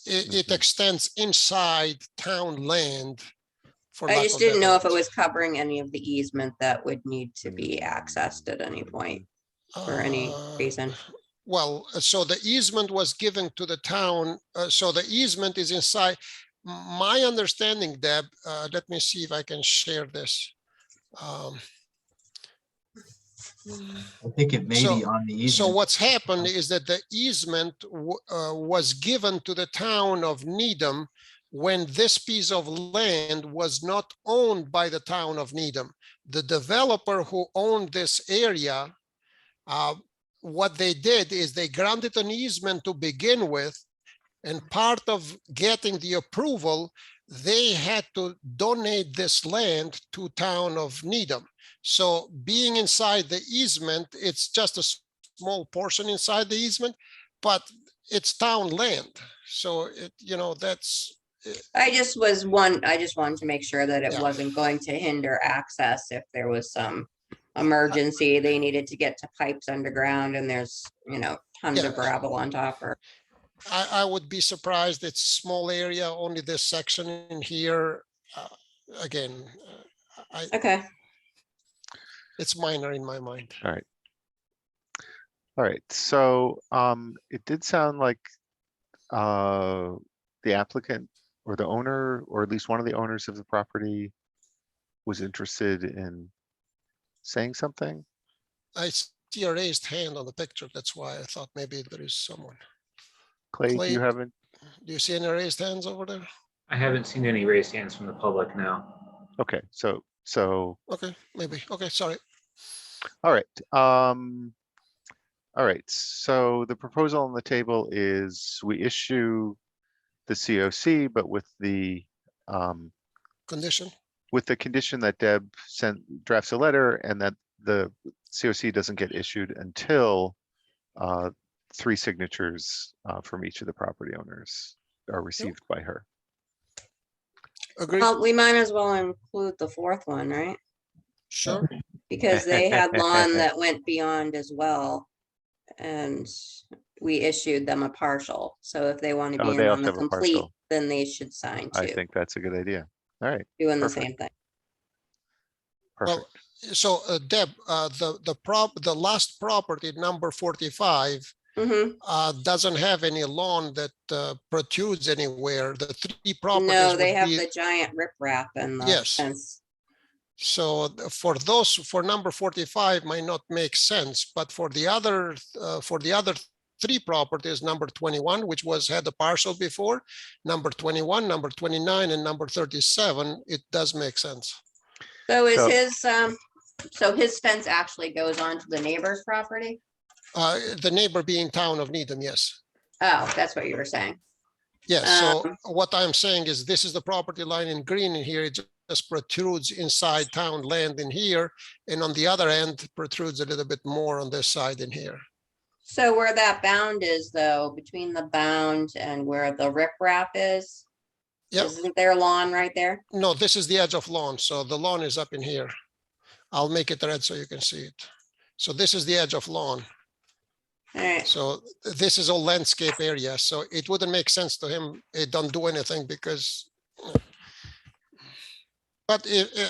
it extends inside town land. For I lack just of didn't better know if it words. was covering any of the easement that would need to be accessed at any point for any reason. Well, so the easement was given to the town, so the easement is inside. My understanding, Deb, let me see if I can share this. I think it may be So- on the So easement. what's happened is that the easement was given to the town of Needham when this piece of land was not owned by the town of Needham. The developer who owned this area, what they did is they granted an easement to begin with, and part of getting the approval, they had to donate this land to town of Needham. So being inside the easement, it's just a small portion inside the easement, but it's town land. So that's. I just wanted to make sure that it Yeah. wasn't going to hinder access if there was some emergency, they needed to get to pipes underground and there's, tons Yeah. of gravel on top or. I would be surprised. It's small area, only this section in here. Again, Okay, it's minor in my mind. All right, so it did sound like the applicant or the owner, or at least one of the owners of the property was interested in saying something. I see a raised hand on the picture. That's why I thought maybe there is someone. Clay, do Clay. you have it? Do you see any raised hands over there? I haven't seen any raised hands from the public now. Okay, so Okay, maybe. Okay, sorry. all right. All right, so the proposal on the table is we issue the COC, but with the Condition. condition that Deb drafts a letter and that the COC doesn't get issued until 3 signatures from each of the property owners are received by her. Agree. well, we might as well include the fourth one, right? Sure. Because they had lawn that went beyond as well. And we issued them a partial, so if they want to Oh, be they in also on the have a complete, partial. then they should sign I too, think that's a good idea. All right, doing the perfect. same thing. perfect. So Deb, the last property, number 45, Mm-hmm. doesn't have any lawn that protrudes anywhere. The three properties No, they would have be, the giant riprap and the Yes. fence. so for those, for number 45 might not make sense, but for the other three properties, number 21, which had a parcel before, number 21, number 29, and number 37, it does make sense. So is So- his fence actually goes onto the neighbor's property? The neighbor being town of Needham, yes. Oh, that's what you were saying. Yes, so what I'm saying is this is the property line in green in here. It just protrudes inside town land in here. And on the other end protrudes a little bit more on this side in here. So where that bound is though, between the bound and where the riprap is, Yep. isn't there lawn right there? No, this is the edge of lawn. So the lawn is up in here. I'll make it red so you can see it. So this is the edge of lawn. All right, So this is all landscape area. So it wouldn't make sense to him. It don't do anything because. But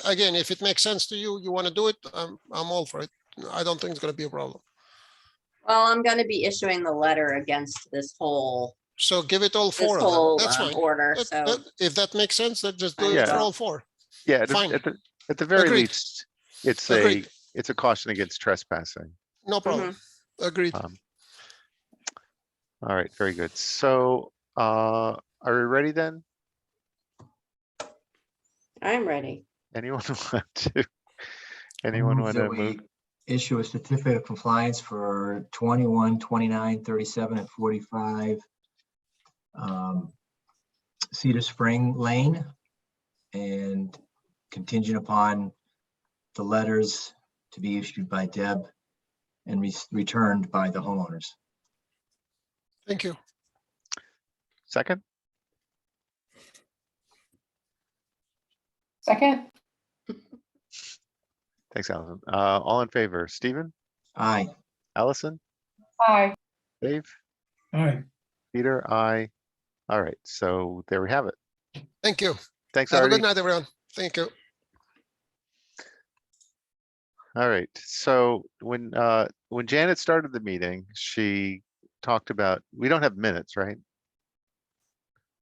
again, if it makes sense to you, you want to do it, I'm all for it. I don't think it's going to be a problem. well, I'm gonna be issuing the letter against this whole, So give it all this four of them. whole That's fine. order, That- so. that- If that makes sense, then just do it Yeah. for all four. Yeah, Fine. at the very Agreed. least, it's Agreed. it's a caution against trespassing. No problem. Agreed. All right, very good. So, are we ready then? I'm ready. Anyone want to? Anyone Move want that to we move? Issue a certificate of compliance for 21, 29, 37, and 45 Cedar Spring Lane, and contingent upon the letters to be issued by Deb and returned by the homeowners. Thank you. Second? Second, Thanks, Allison. All in favor, Stephen, Aye. Allison, aye. Dave, All right. Peter, I. All right, so there we have it. Thank you. Thanks, Have a Artie. good night, everyone. Thank you. All right, so when Janet started the meeting, she talked about, we don't have minutes, right?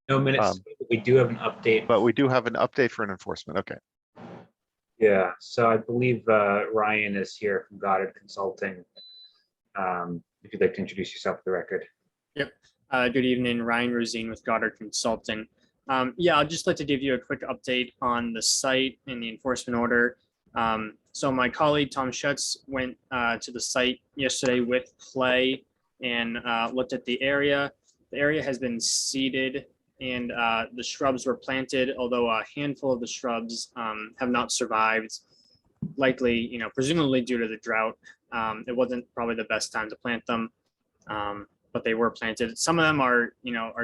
No minutes, but we do have an update. But we do have an update for an enforcement, okay. Yeah, so I believe Ryan is here from Goddard Consulting. If you'd like to introduce yourself for the record. Yep. Good evening, Ryan Rosine with Goddard Consulting. Yeah, I'd just like to give you a quick update on the site and the enforcement order. So my colleague Tom Schutz went to the site yesterday with Clay and looked at the area. The area has been seeded and the shrubs were planted, although a handful of the shrubs have not survived, likely, presumably due to the drought. It wasn't probably the best time to plant them, but they were planted. Some of them are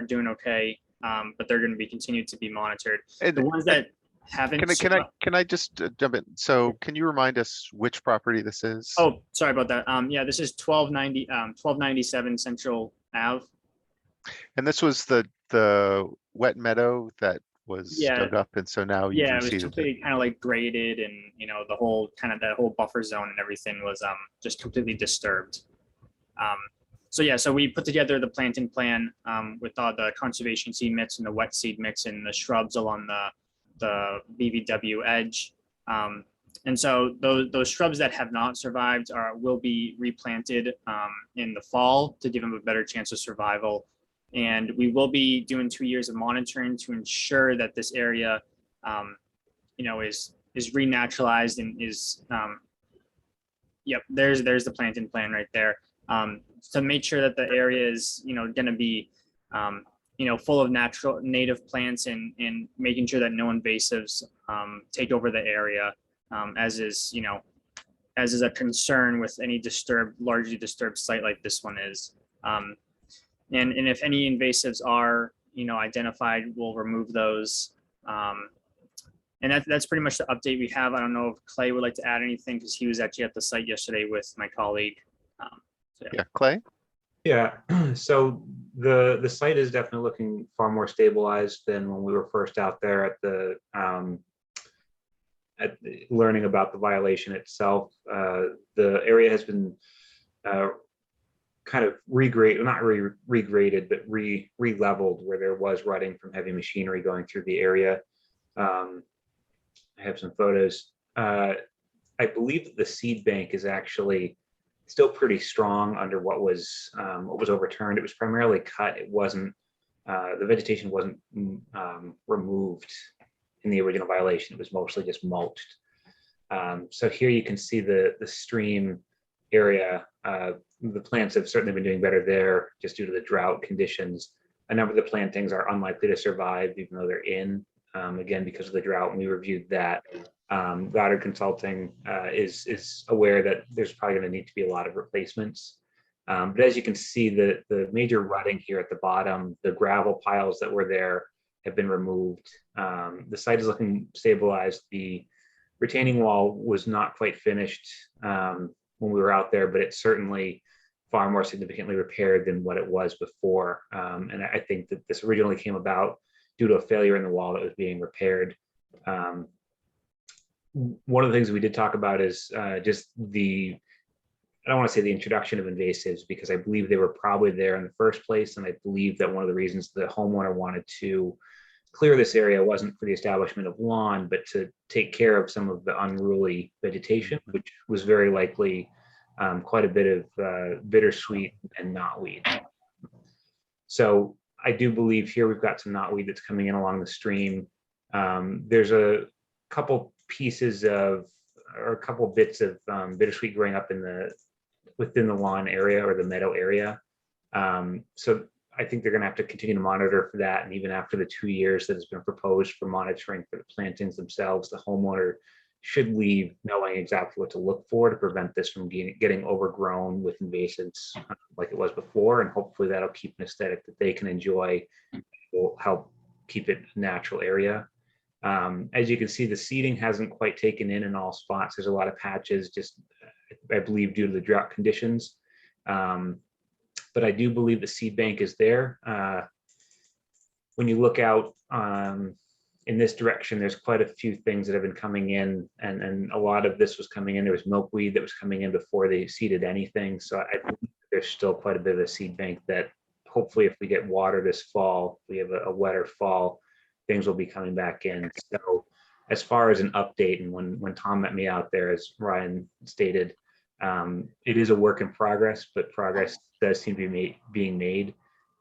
doing okay, but they're going to be continued to be monitored. The ones that haven't. Can I just jump in? So can you remind us which property this is? Oh, sorry about that. Yeah, this is 1297 Central Ave. And this was the wet meadow that was dug up, and so now you Yeah, it was reseeded it. completely kind of like graded, and the whole that whole buffer zone and everything was just completely disturbed. So yeah, so we put together the planting plan with all the conservation seed mix and the wet seed mix and the shrubs along the BVW edge. And so those shrubs that have not survived will be replanted in the fall to give them a better chance of survival. And we will be doing 2 years of monitoring to ensure that this area, is renaturalized and is, yep, there's the planting plan right there. To make sure that the area is, going to be, full of natural native plants and making sure that no invasives take over the area, as is a concern with any largely disturbed site like this one is. And if any invasives are, identified, we'll remove those. And that's pretty much the update we have. I don't know if Clay would like to add anything because he was actually at the site yesterday with my colleague. Yeah, Clay? Yeah, so the site is definitely looking far more stabilized than when we were first out there at the learning about the violation itself. The area has been kind of not regraded, but re-leveled where there was rutting from heavy machinery going through the area. I have some photos. I believe that the seed bank is actually still pretty strong under what was overturned. It was primarily cut. It wasn't, the vegetation wasn't removed in the original violation. It was mostly just mulched. So here you can see the stream area. The plants have certainly been doing better there just due to the drought conditions. A number of the plantings are unlikely to survive even though they're in, again, because of the drought, and we reviewed that. Goddard Consulting is aware that there's probably going to need to be a lot of replacements. But as you can see, the major rutting here at the bottom, the gravel piles that were there have been removed. The site is looking stabilized. The retaining wall was not quite finished when we were out there, but it's certainly far more significantly repaired than what it was before. And I think that this originally came about due to a failure in the wall that was being repaired. One of the things we did talk about is just I don't want to say the introduction of invasives, because I believe they were probably there in the first place. And I believe that one of the reasons the homeowner wanted to clear this area wasn't for the establishment of lawn, but to take care of some of the unruly vegetation, which was very likely quite a bit of bittersweet and knotweed. So I do believe here we've got some knotweed that's coming in along the stream. There's a couple pieces of, or a couple bits of bittersweet growing up within the lawn area or the meadow area. So I think they're going to have to continue to monitor for that. And even after the 2 years that has been proposed for monitoring for the plantings themselves, the homeowner should leave knowing exactly what to look for to prevent this from getting overgrown with invasives like it was before. And hopefully that'll keep an aesthetic that they can enjoy, will help keep it a natural area. As you can see, the seeding hasn't quite taken in all spots. There's a lot of patches, just I believe due to the drought conditions. But I do believe the seed bank is there. When you look out in this direction, there's quite a few things that have been coming in, and a lot of this was coming in. There was milkweed that was coming in before they seeded anything. So I believe there's still quite a bit of a seed bank that hopefully if we get water this fall, we have a wetter fall, things will be coming back in. So as far as an update, and when Tom met me out there, as Ryan stated, it is a work in progress, but progress does seem to be being made.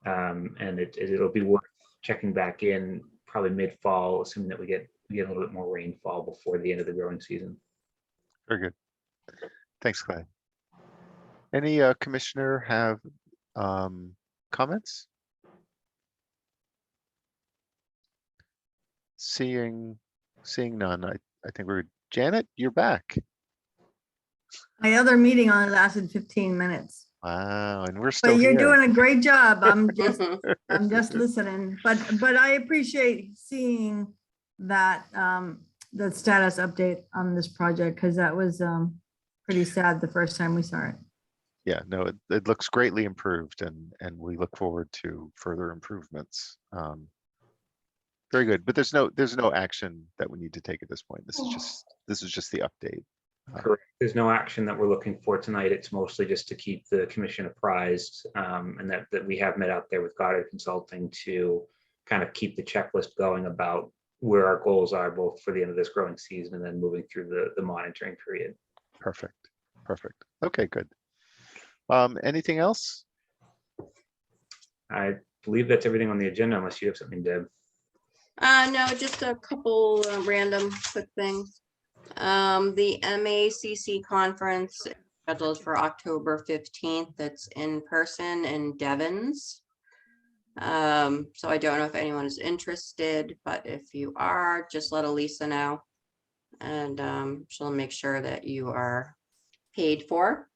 And it'll be worth checking back in probably mid-fall, assuming that we get a little bit more rainfall before the end of the growing season. Very good. Thanks, Clay. Any commissioner have comments? Seeing none, I think we're, Janet, you're back. My other meeting only lasted 15 minutes. Wow, and we're still But you're here. doing a great job. I'm just listening. But I appreciate seeing that the status update on this project, because that was pretty sad the first time we saw it. Yeah, no, it looks greatly improved, and we look forward to further improvements. Very good, but there's no action that we need to take at this point. This is just the update. Correct. There's no action that we're looking for tonight. It's mostly just to keep the commission apprised, and that we have met out there with Goddard Consulting to kind of keep the checklist going about where our goals are, both for the end of this growing season and then moving through the monitoring period. Perfect. Okay, good. Anything else? I believe that's everything on the agenda, unless you have something, Deb. No, just a couple random quick things. The MACC conference is scheduled for October 15th. That's in person in Devens. So I don't know if anyone is interested, but if you are, just let Elisa know, and she'll make sure that you are paid for.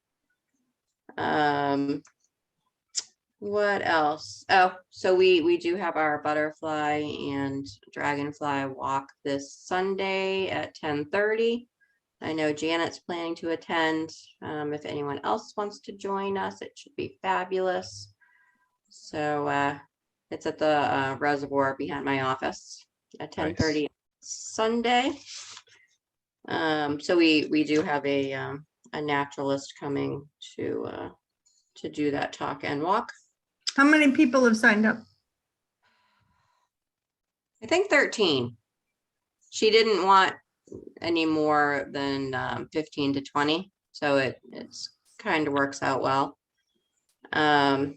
What else? Oh, so we do have our butterfly and dragonfly walk this Sunday at 10:30. I know Janet's planning to attend. If anyone else wants to join us, it should be fabulous. So it's at the reservoir behind my office at 10:30 Sunday. So we do have a naturalist coming to do that talk and walk. How many people have signed up? I think 13. She didn't want any more than 15 to 20, so it's kind of works out well. And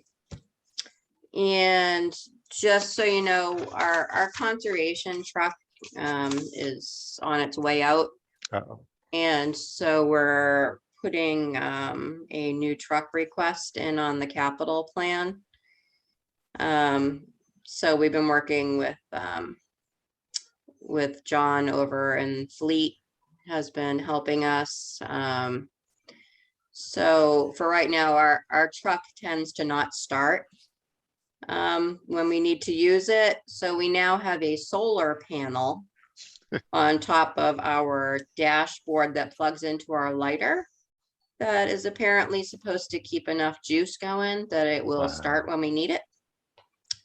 just so you know, our conservation truck is on its way out. Uh-oh. And so we're putting a new truck request in on the capital plan. So we've been working with John over in Fleet, has been helping us. So for right now, our truck tends to not start when we need to use it. So we now have a solar panel on top of our dashboard that plugs into our lighter that is apparently supposed to keep enough juice going that it will Wow. start when we need it.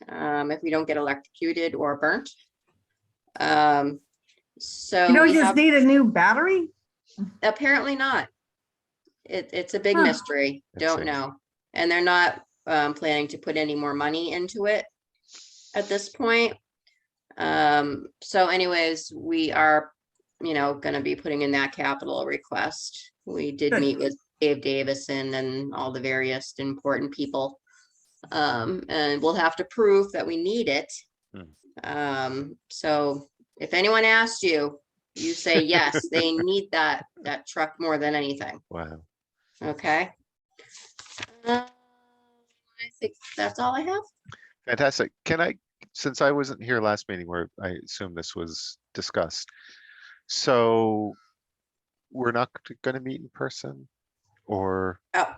If we don't get electrocuted or burnt. So You don't we just have, need a new battery? apparently not. It's a big Huh. mystery. Don't Insane. know. And they're not planning to put any more money into it at this point. So anyways, we are, going to be putting in that capital request. We did Good. meet with Dave Davison and all the various important people. And we'll have to prove that we need it. So if anyone asks you, you say yes, they need that truck more than anything. Wow. Okay. I think that's all I have. Fantastic. Can I, since I wasn't here last meeting where I assume this was discussed, so we're not going to meet in person, or? Oh.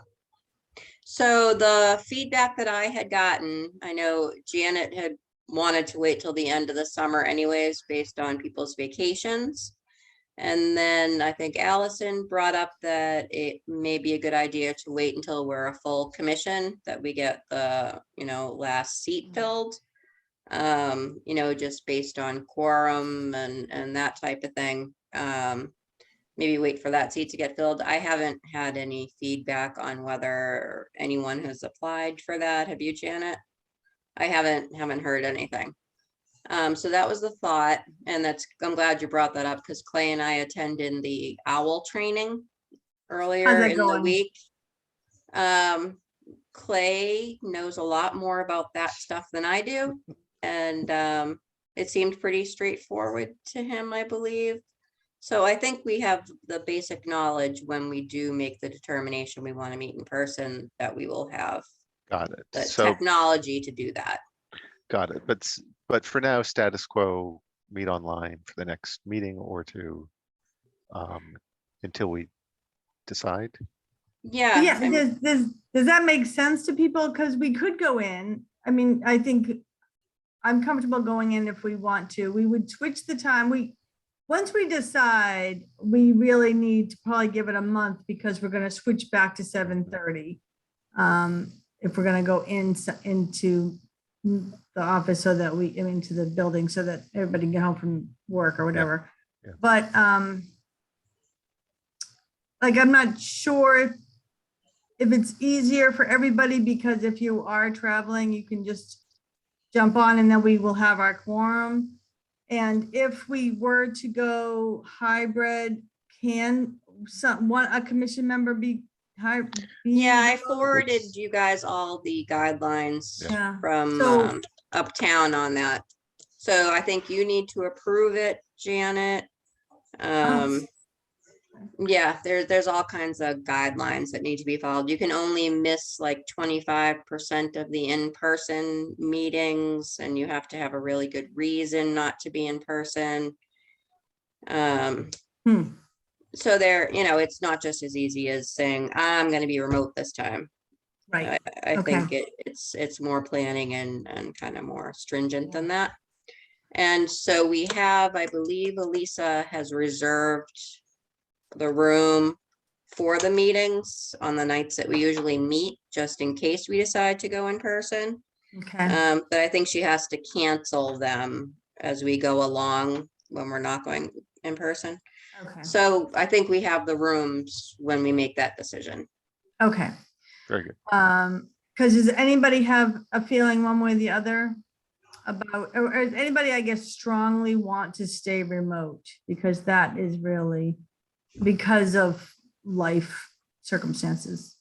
So the feedback that I had gotten, I know Janet had wanted to wait till the end of the summer anyways, based on people's vacations. And then I think Allison brought up that it may be a good idea to wait until we're a full commission, that we get the, last seat filled. Just based on quorum and that type of thing. Maybe wait for that seat to get filled. I haven't had any feedback on whether anyone has applied for that. Have you, Janet? I haven't heard anything. So that was the thought, and I'm glad you brought that up, because Clay and I attended the OWL training earlier that in the going? week. Clay knows a lot more about that stuff than I do, and it seemed pretty straightforward to him, I believe. So I think we have the basic knowledge when we do make the determination we want to meet in person, that we will have Got it. the So, technology to do that. got it. But for now, status quo, meet online for the next meeting or two, until we decide. Yeah. Yeah, does that make sense to people? Because we could go in. I mean, I think I'm comfortable going in if we want to. We would switch the time. Once we decide, we really need to probably give it a month, because we're going to switch back to 7:30. If we're going to go into the office, so that into the building, so that everybody can get home from work or whatever. Yeah. But I'm not sure if it's easier for everybody, because if you are traveling, you can just jump on and then we will have our quorum. And if we were to go hybrid, can a commission member be hybrid? Yeah, I forwarded you guys all the guidelines Yeah. from So- Uptown on that. So I think you need to approve it, Janet. Yeah, there's all kinds of guidelines that need to be followed. You can only miss like 25% of the in-person meetings, and you have to have a really good reason not to be in person. So it's not just as easy as saying, I'm going to be remote this time. Right. I Okay. think it's more planning and kind of more stringent than that. And so we have, I believe Elisa has reserved the room for the meetings on the nights that we usually meet, just in case we decide to go in person. Okay. But I think she has to cancel them as we go along when we're not going in person. Okay, So I think we have the rooms when we make that decision. okay. Very good. Because does anybody have a feeling one way or the other about, or does anybody, I guess, strongly want to stay remote? Because that is really because of life circumstances.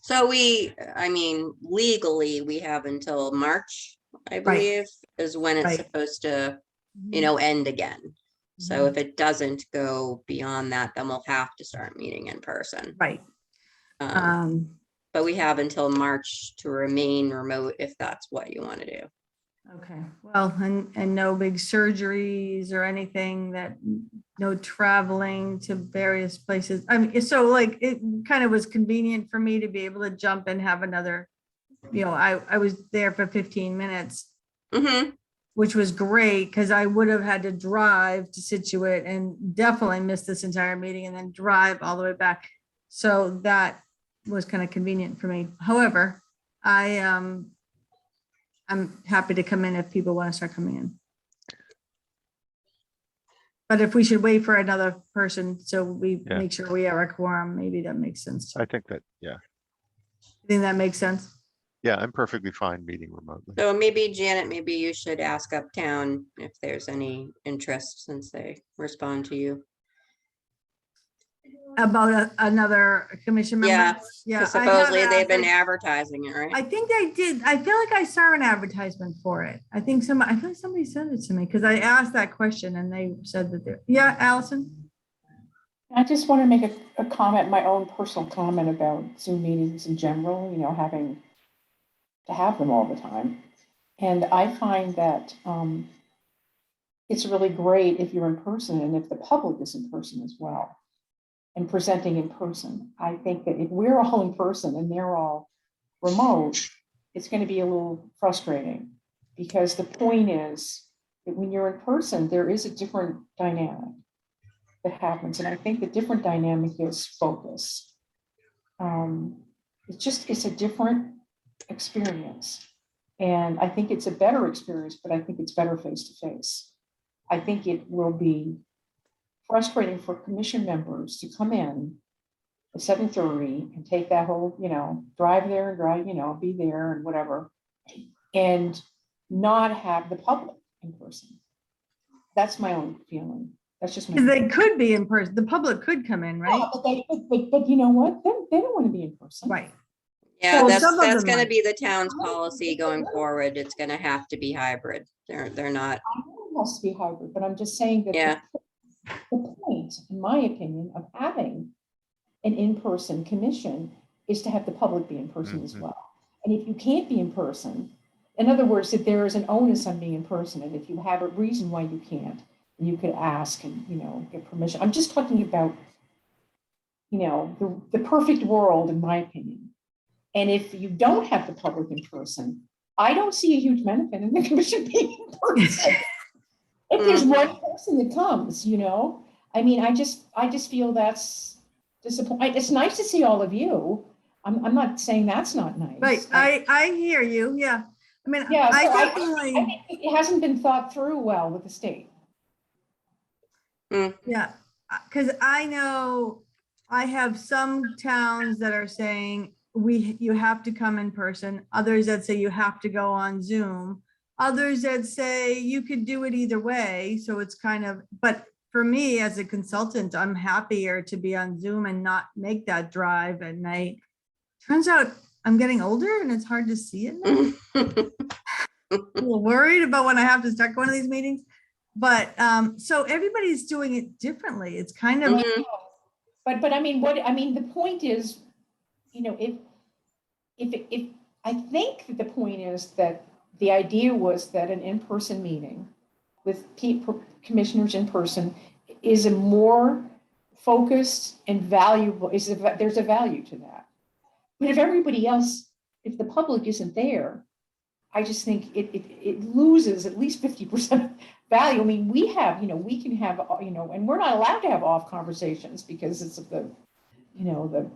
So I mean, legally, we have until March, I believe, is when it's Right. supposed to, end again. So Mhm. if it doesn't go beyond that, then we'll have to start meeting in person. Right. Um, But we have until March to remain remote if that's what you want to do. Okay, well, and no big surgeries or anything, that no traveling to various places. I mean, so like, it kind of was convenient for me to be able to jump and have another, I was there for 15 minutes, Mm-hmm. which was great because I would have had to drive to Situate and definitely miss this entire meeting and then drive all the way back. So that was kind of convenient for me. However, I'm happy to come in if people want to start coming in. But if we should wait for another person, so we Yeah. make sure we have a quorum, maybe that makes sense. I think that, yeah, I think that makes sense. yeah, I'm perfectly fine meeting remotely. So maybe Janet, maybe you should ask Uptown if there's any interest since they respond to you. About another commission member? Yeah, Yeah. Because I have supposedly they've been asked. advertising it, right? I think they did. I feel like I saw an advertisement for it. I feel like somebody sent it to me because I asked that question and they said that they're, yeah, Allison? I just want to make a comment, my own personal comment about Zoom meetings in general, having to have them all the time. And I find that it's really great if you're in person and if the public is in person as well and presenting in person. I think that if we're all in person and they're all remote, it's going to be a little frustrating because the point is that when you're in person, there is a different dynamic that happens. And I think the different dynamic is focus. It's a different experience. And I think it's a better experience, but I think it's better face to face. I think it will be frustrating for commission members to come in at 7:30 and take that whole, drive there and drive, be there and whatever, and not have the public in person. That's my own feeling. That's just my. They could be in person. The public could come in, right? Yeah, but you know what? They don't want to be in person. Right. Yeah, So that's some of that's them gonna might. be the town's policy going forward. It's gonna have to be hybrid. They're not, I know it has to be hybrid, but I'm just saying that Yeah. the point, in my opinion, of having an in-person commission is to have the public be in person as Mhm. well. And if you can't be in person, in other words, if there is an onus on being in person, and if you have a reason why you can't, you could ask and, get permission. I'm just talking about, the perfect world, in my opinion. And if you don't have the public in person, I don't see a huge benefit in the commission being in person. If there's one person that comes, I mean, I just feel that's disappointing. It's nice to see all of you. I'm not saying that's not nice. Right. I hear you. Yeah. I mean, Yeah, so I I definitely, think it hasn't been thought through well with the state. yeah, because I know I have some towns that are saying you have to come in person, others that say you have to go on Zoom, others that say you could do it either way. So it's kind of, but for me as a consultant, I'm happier to be on Zoom and not make that drive at night. Turns out I'm getting older and it's hard to see it now. A little worried about when I have to start going to these meetings. But so everybody's doing it differently. It's kind of, But I mean, the point is, if I think that the point is that the idea was that an in-person meeting with commissioners in person is a more focused and valuable, there's a value to that. But if everybody else, if the public isn't there, I just think it loses at least 50% value. I mean, we can have, and we're not allowed to have off conversations because it's of the, the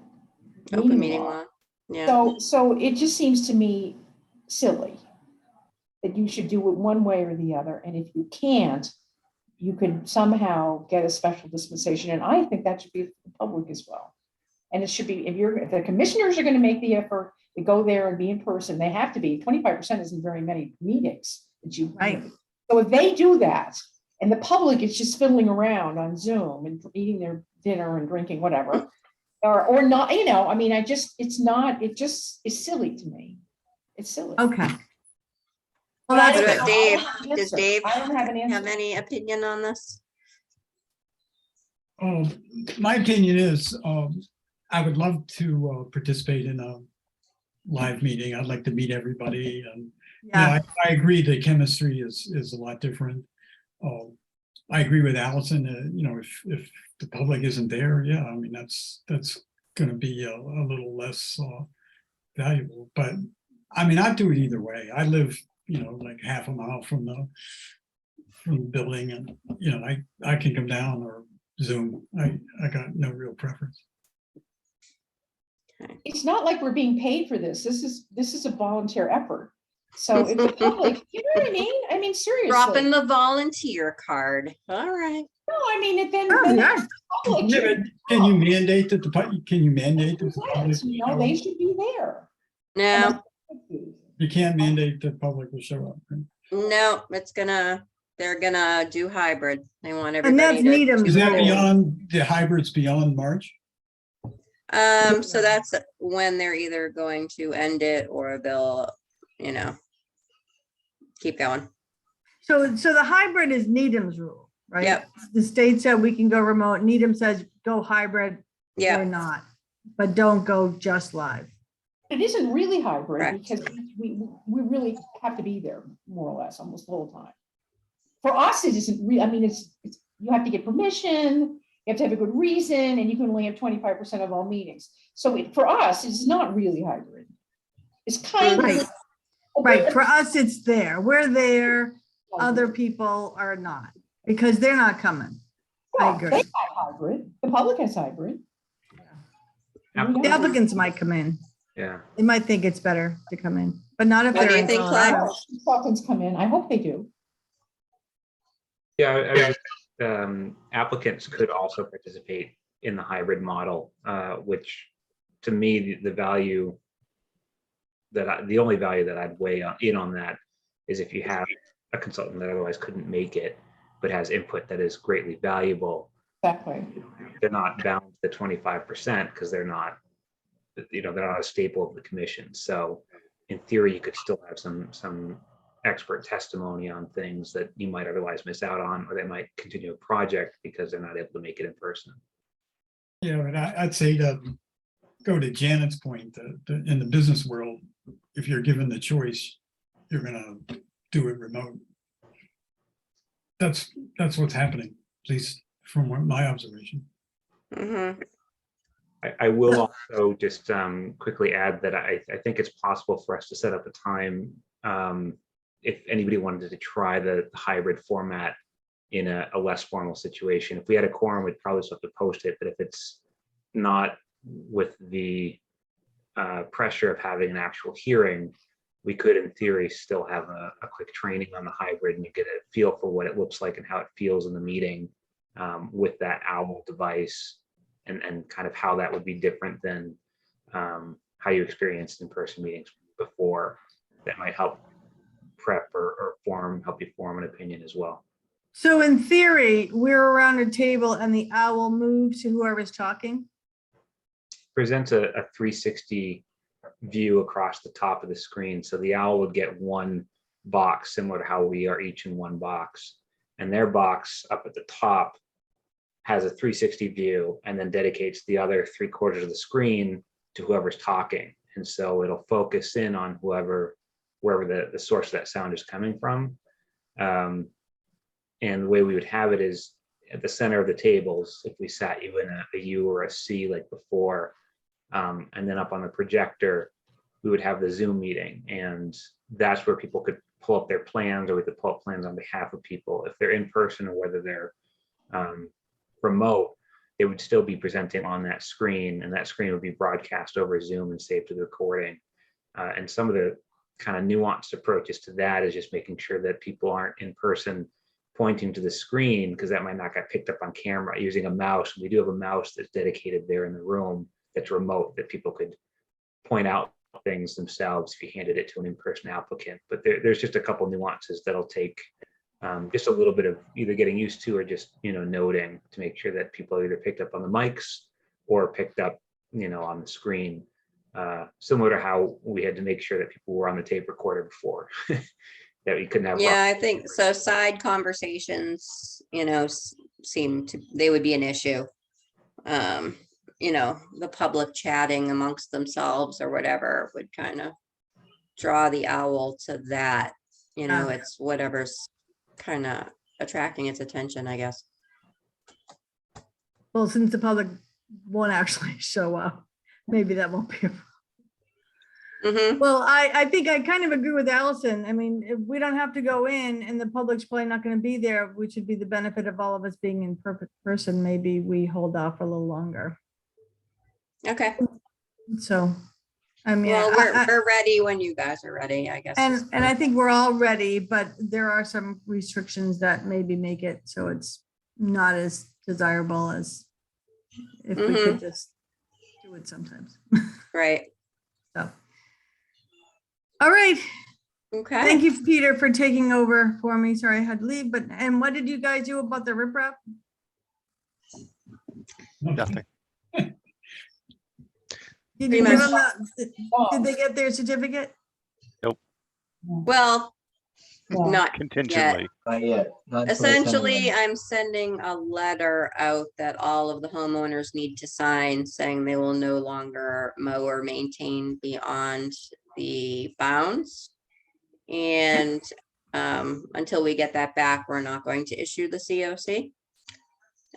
open meeting law. Yeah. So it just seems to me silly that you should do it one way or the other. And if you can't, you could somehow get a special dispensation, and I think that should be the public as well. And it should be, if the commissioners are gonna make the effort to go there and be in person, they have to be. 25% isn't very many meetings that you. Right. So if they do that, and the public is just fiddling around on Zoom and eating their dinner and drinking whatever, or not, you know, I mean, it just is silly to me. It's silly. Okay. Well, But I What don't that's, about know. Dave? I don't have an Does answer. Dave I don't have an have answer. any opinion on this? My opinion is, I would love to participate in a live meeting. I'd like to meet everybody, and yeah, I agree the chemistry is a lot different. I agree with Allison, you know, if the public isn't there, yeah, I mean, that's gonna be a little less valuable, but I mean, I'd do it either way. I live, you know, like half a mile from the building, and, you know, I can come down or Zoom. I got no real preference. It's not like we're being paid for this. This is a volunteer effort. So if the public, you know what I mean? I mean, seriously. Dropping the volunteer card. All right. No, I mean, and then. Oh, then yeah. the public Yeah, should- but can you mandate that can you mandate that the public? You know, they should be there. No, You can't mandate that public will show up. right? no, they're gonna do hybrid. They want And that's everybody to. Needham's Is that rule. beyond, the hybrids beyond March? So that's when they're either going to end it or they'll, you know, keep going. So the hybrid is Needham's rule, right? Yep. The state said we can go remote. Needham says go hybrid Yeah. or not, but don't go just live. It isn't really hybrid Correct. because we really have to be there more or less almost the whole time. For us, it isn't real. I mean, it's you have to get permission, you have to have a good reason, and you can only have 25% of all meetings. So for us, it's not really hybrid. It's kind Right. of. Right, for us, it's there. We're there. Other people are not, because they're not coming. I Well, agree. they have hybrid. The public has hybrid. The applicants might come in. Yeah. They might think it's better to come in, but not if What do they're you in think, Colorado. Consultants come in. I hope they do. Yeah, applicants could also participate in the hybrid model, which to me, the value the only value that I'd weigh in on that is if you have a consultant that otherwise couldn't make it, but has input that is greatly valuable. Exactly. They're not bound to the 25% because they're not, you know, they're not a staple of the commission. So in theory, you could still have some expert testimony on things that you might otherwise miss out on, or they might continue a project because they're not able to make it in person. Yeah, but I'd say to go to Janet's point, in the business world, if you're given the choice, you're gonna do it remote. That's what's happening, at least from my observation. Mhm. I will also just quickly add that I think it's possible for us to set up a time if anybody wanted to try the hybrid format in a less formal situation. If we had a quorum, we'd probably still have to post it, but if it's not with the pressure of having an actual hearing, we could in theory still have a quick training on the hybrid, and you get a feel for what it looks like and how it feels in the meeting with that OWL device, and kind of how that would be different than how you experienced in-person meetings before. That might help prep or help you form an opinion as well. So in theory, we're around a table and the owl moves to whoever's talking. Presents a 360 view across the top of the screen. So the owl would get one box similar to how we are each in one box. And their box up at the top has a 360 view and then dedicates the other 3/4 of the screen to whoever's talking. And so it'll focus in on wherever the source of that sound is coming from. And the way we would have it is at the center of the tables, if we sat you in a U or a C like before, and then up on the projector, we would have the Zoom meeting, and that's where people could pull up their plans, or we could pull up plans on behalf of people. If they're in person or whether they're remote, they would still be presenting on that screen, and that screen would be broadcast over Zoom and saved to the recording. And some of the kind of nuanced approaches to that is just making sure that people aren't in person pointing to the screen, because that might not get picked up on camera using a mouse. We do have a mouse that's dedicated there in the room that's remote, that people could point out things themselves if you handed it to an in-person applicant. But there's just a couple nuances that'll take just a little bit of either getting used to or just, noting to make sure that people either picked up on the mics or picked up, on the screen. Similar to how we had to make sure that people were on the tape recorder before. That we couldn't have. Yeah, I think so. Side conversations, they would be an issue. The public chatting amongst themselves or whatever would kind of draw the owl to that. It's whatever's kind of attracting its attention, I guess. Well, since the public won't actually show up, maybe that won't be. Mhm. Well, I think I kind of agree with Allison. I mean, if we don't have to go in and the public's probably not going to be there, which would be the benefit of all of us being in person, maybe we hold off a little longer. Okay. So, I mean, Well, we're ready when you guys are ready, I guess. and I think we're all ready, but there are some restrictions that maybe make it so it's not as desirable as if we could just do it sometimes. Right. So. All right. Okay. Thank you, Peter, for taking over for me. Sorry I had to leave, and what did you guys do about the riprap? Nothing. Did Pretty you give much. them did they get their certificate? Well, not yet. Contingently. Not yet. Not until they send it. Essentially, I'm sending a letter out that all of the homeowners need to sign saying they will no longer mow or maintain beyond the bounds. And until we get that back, we're not going to issue the COC.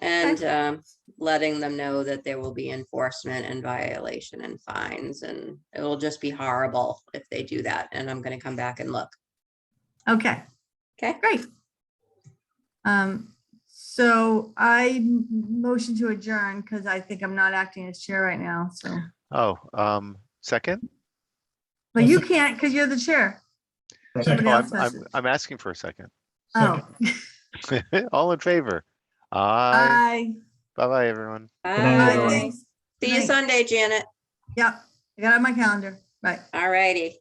And letting them know that there will be enforcement and violation and fines, and it will just be horrible if they do that. And I'm going to come back and look. Okay. Okay. Great. So I motion to adjourn because I think I'm not acting as chair right now, so. Oh, second? But you can't because you're the chair. Second. Somebody Oh, else has it. I'm asking for a second. Oh, All in favor? Aye. aye. Bye-bye, everyone. night, Bye, everyone. thanks. See you Night. Sunday, Janet. Yep, I got it on my calendar. Bye. All righty.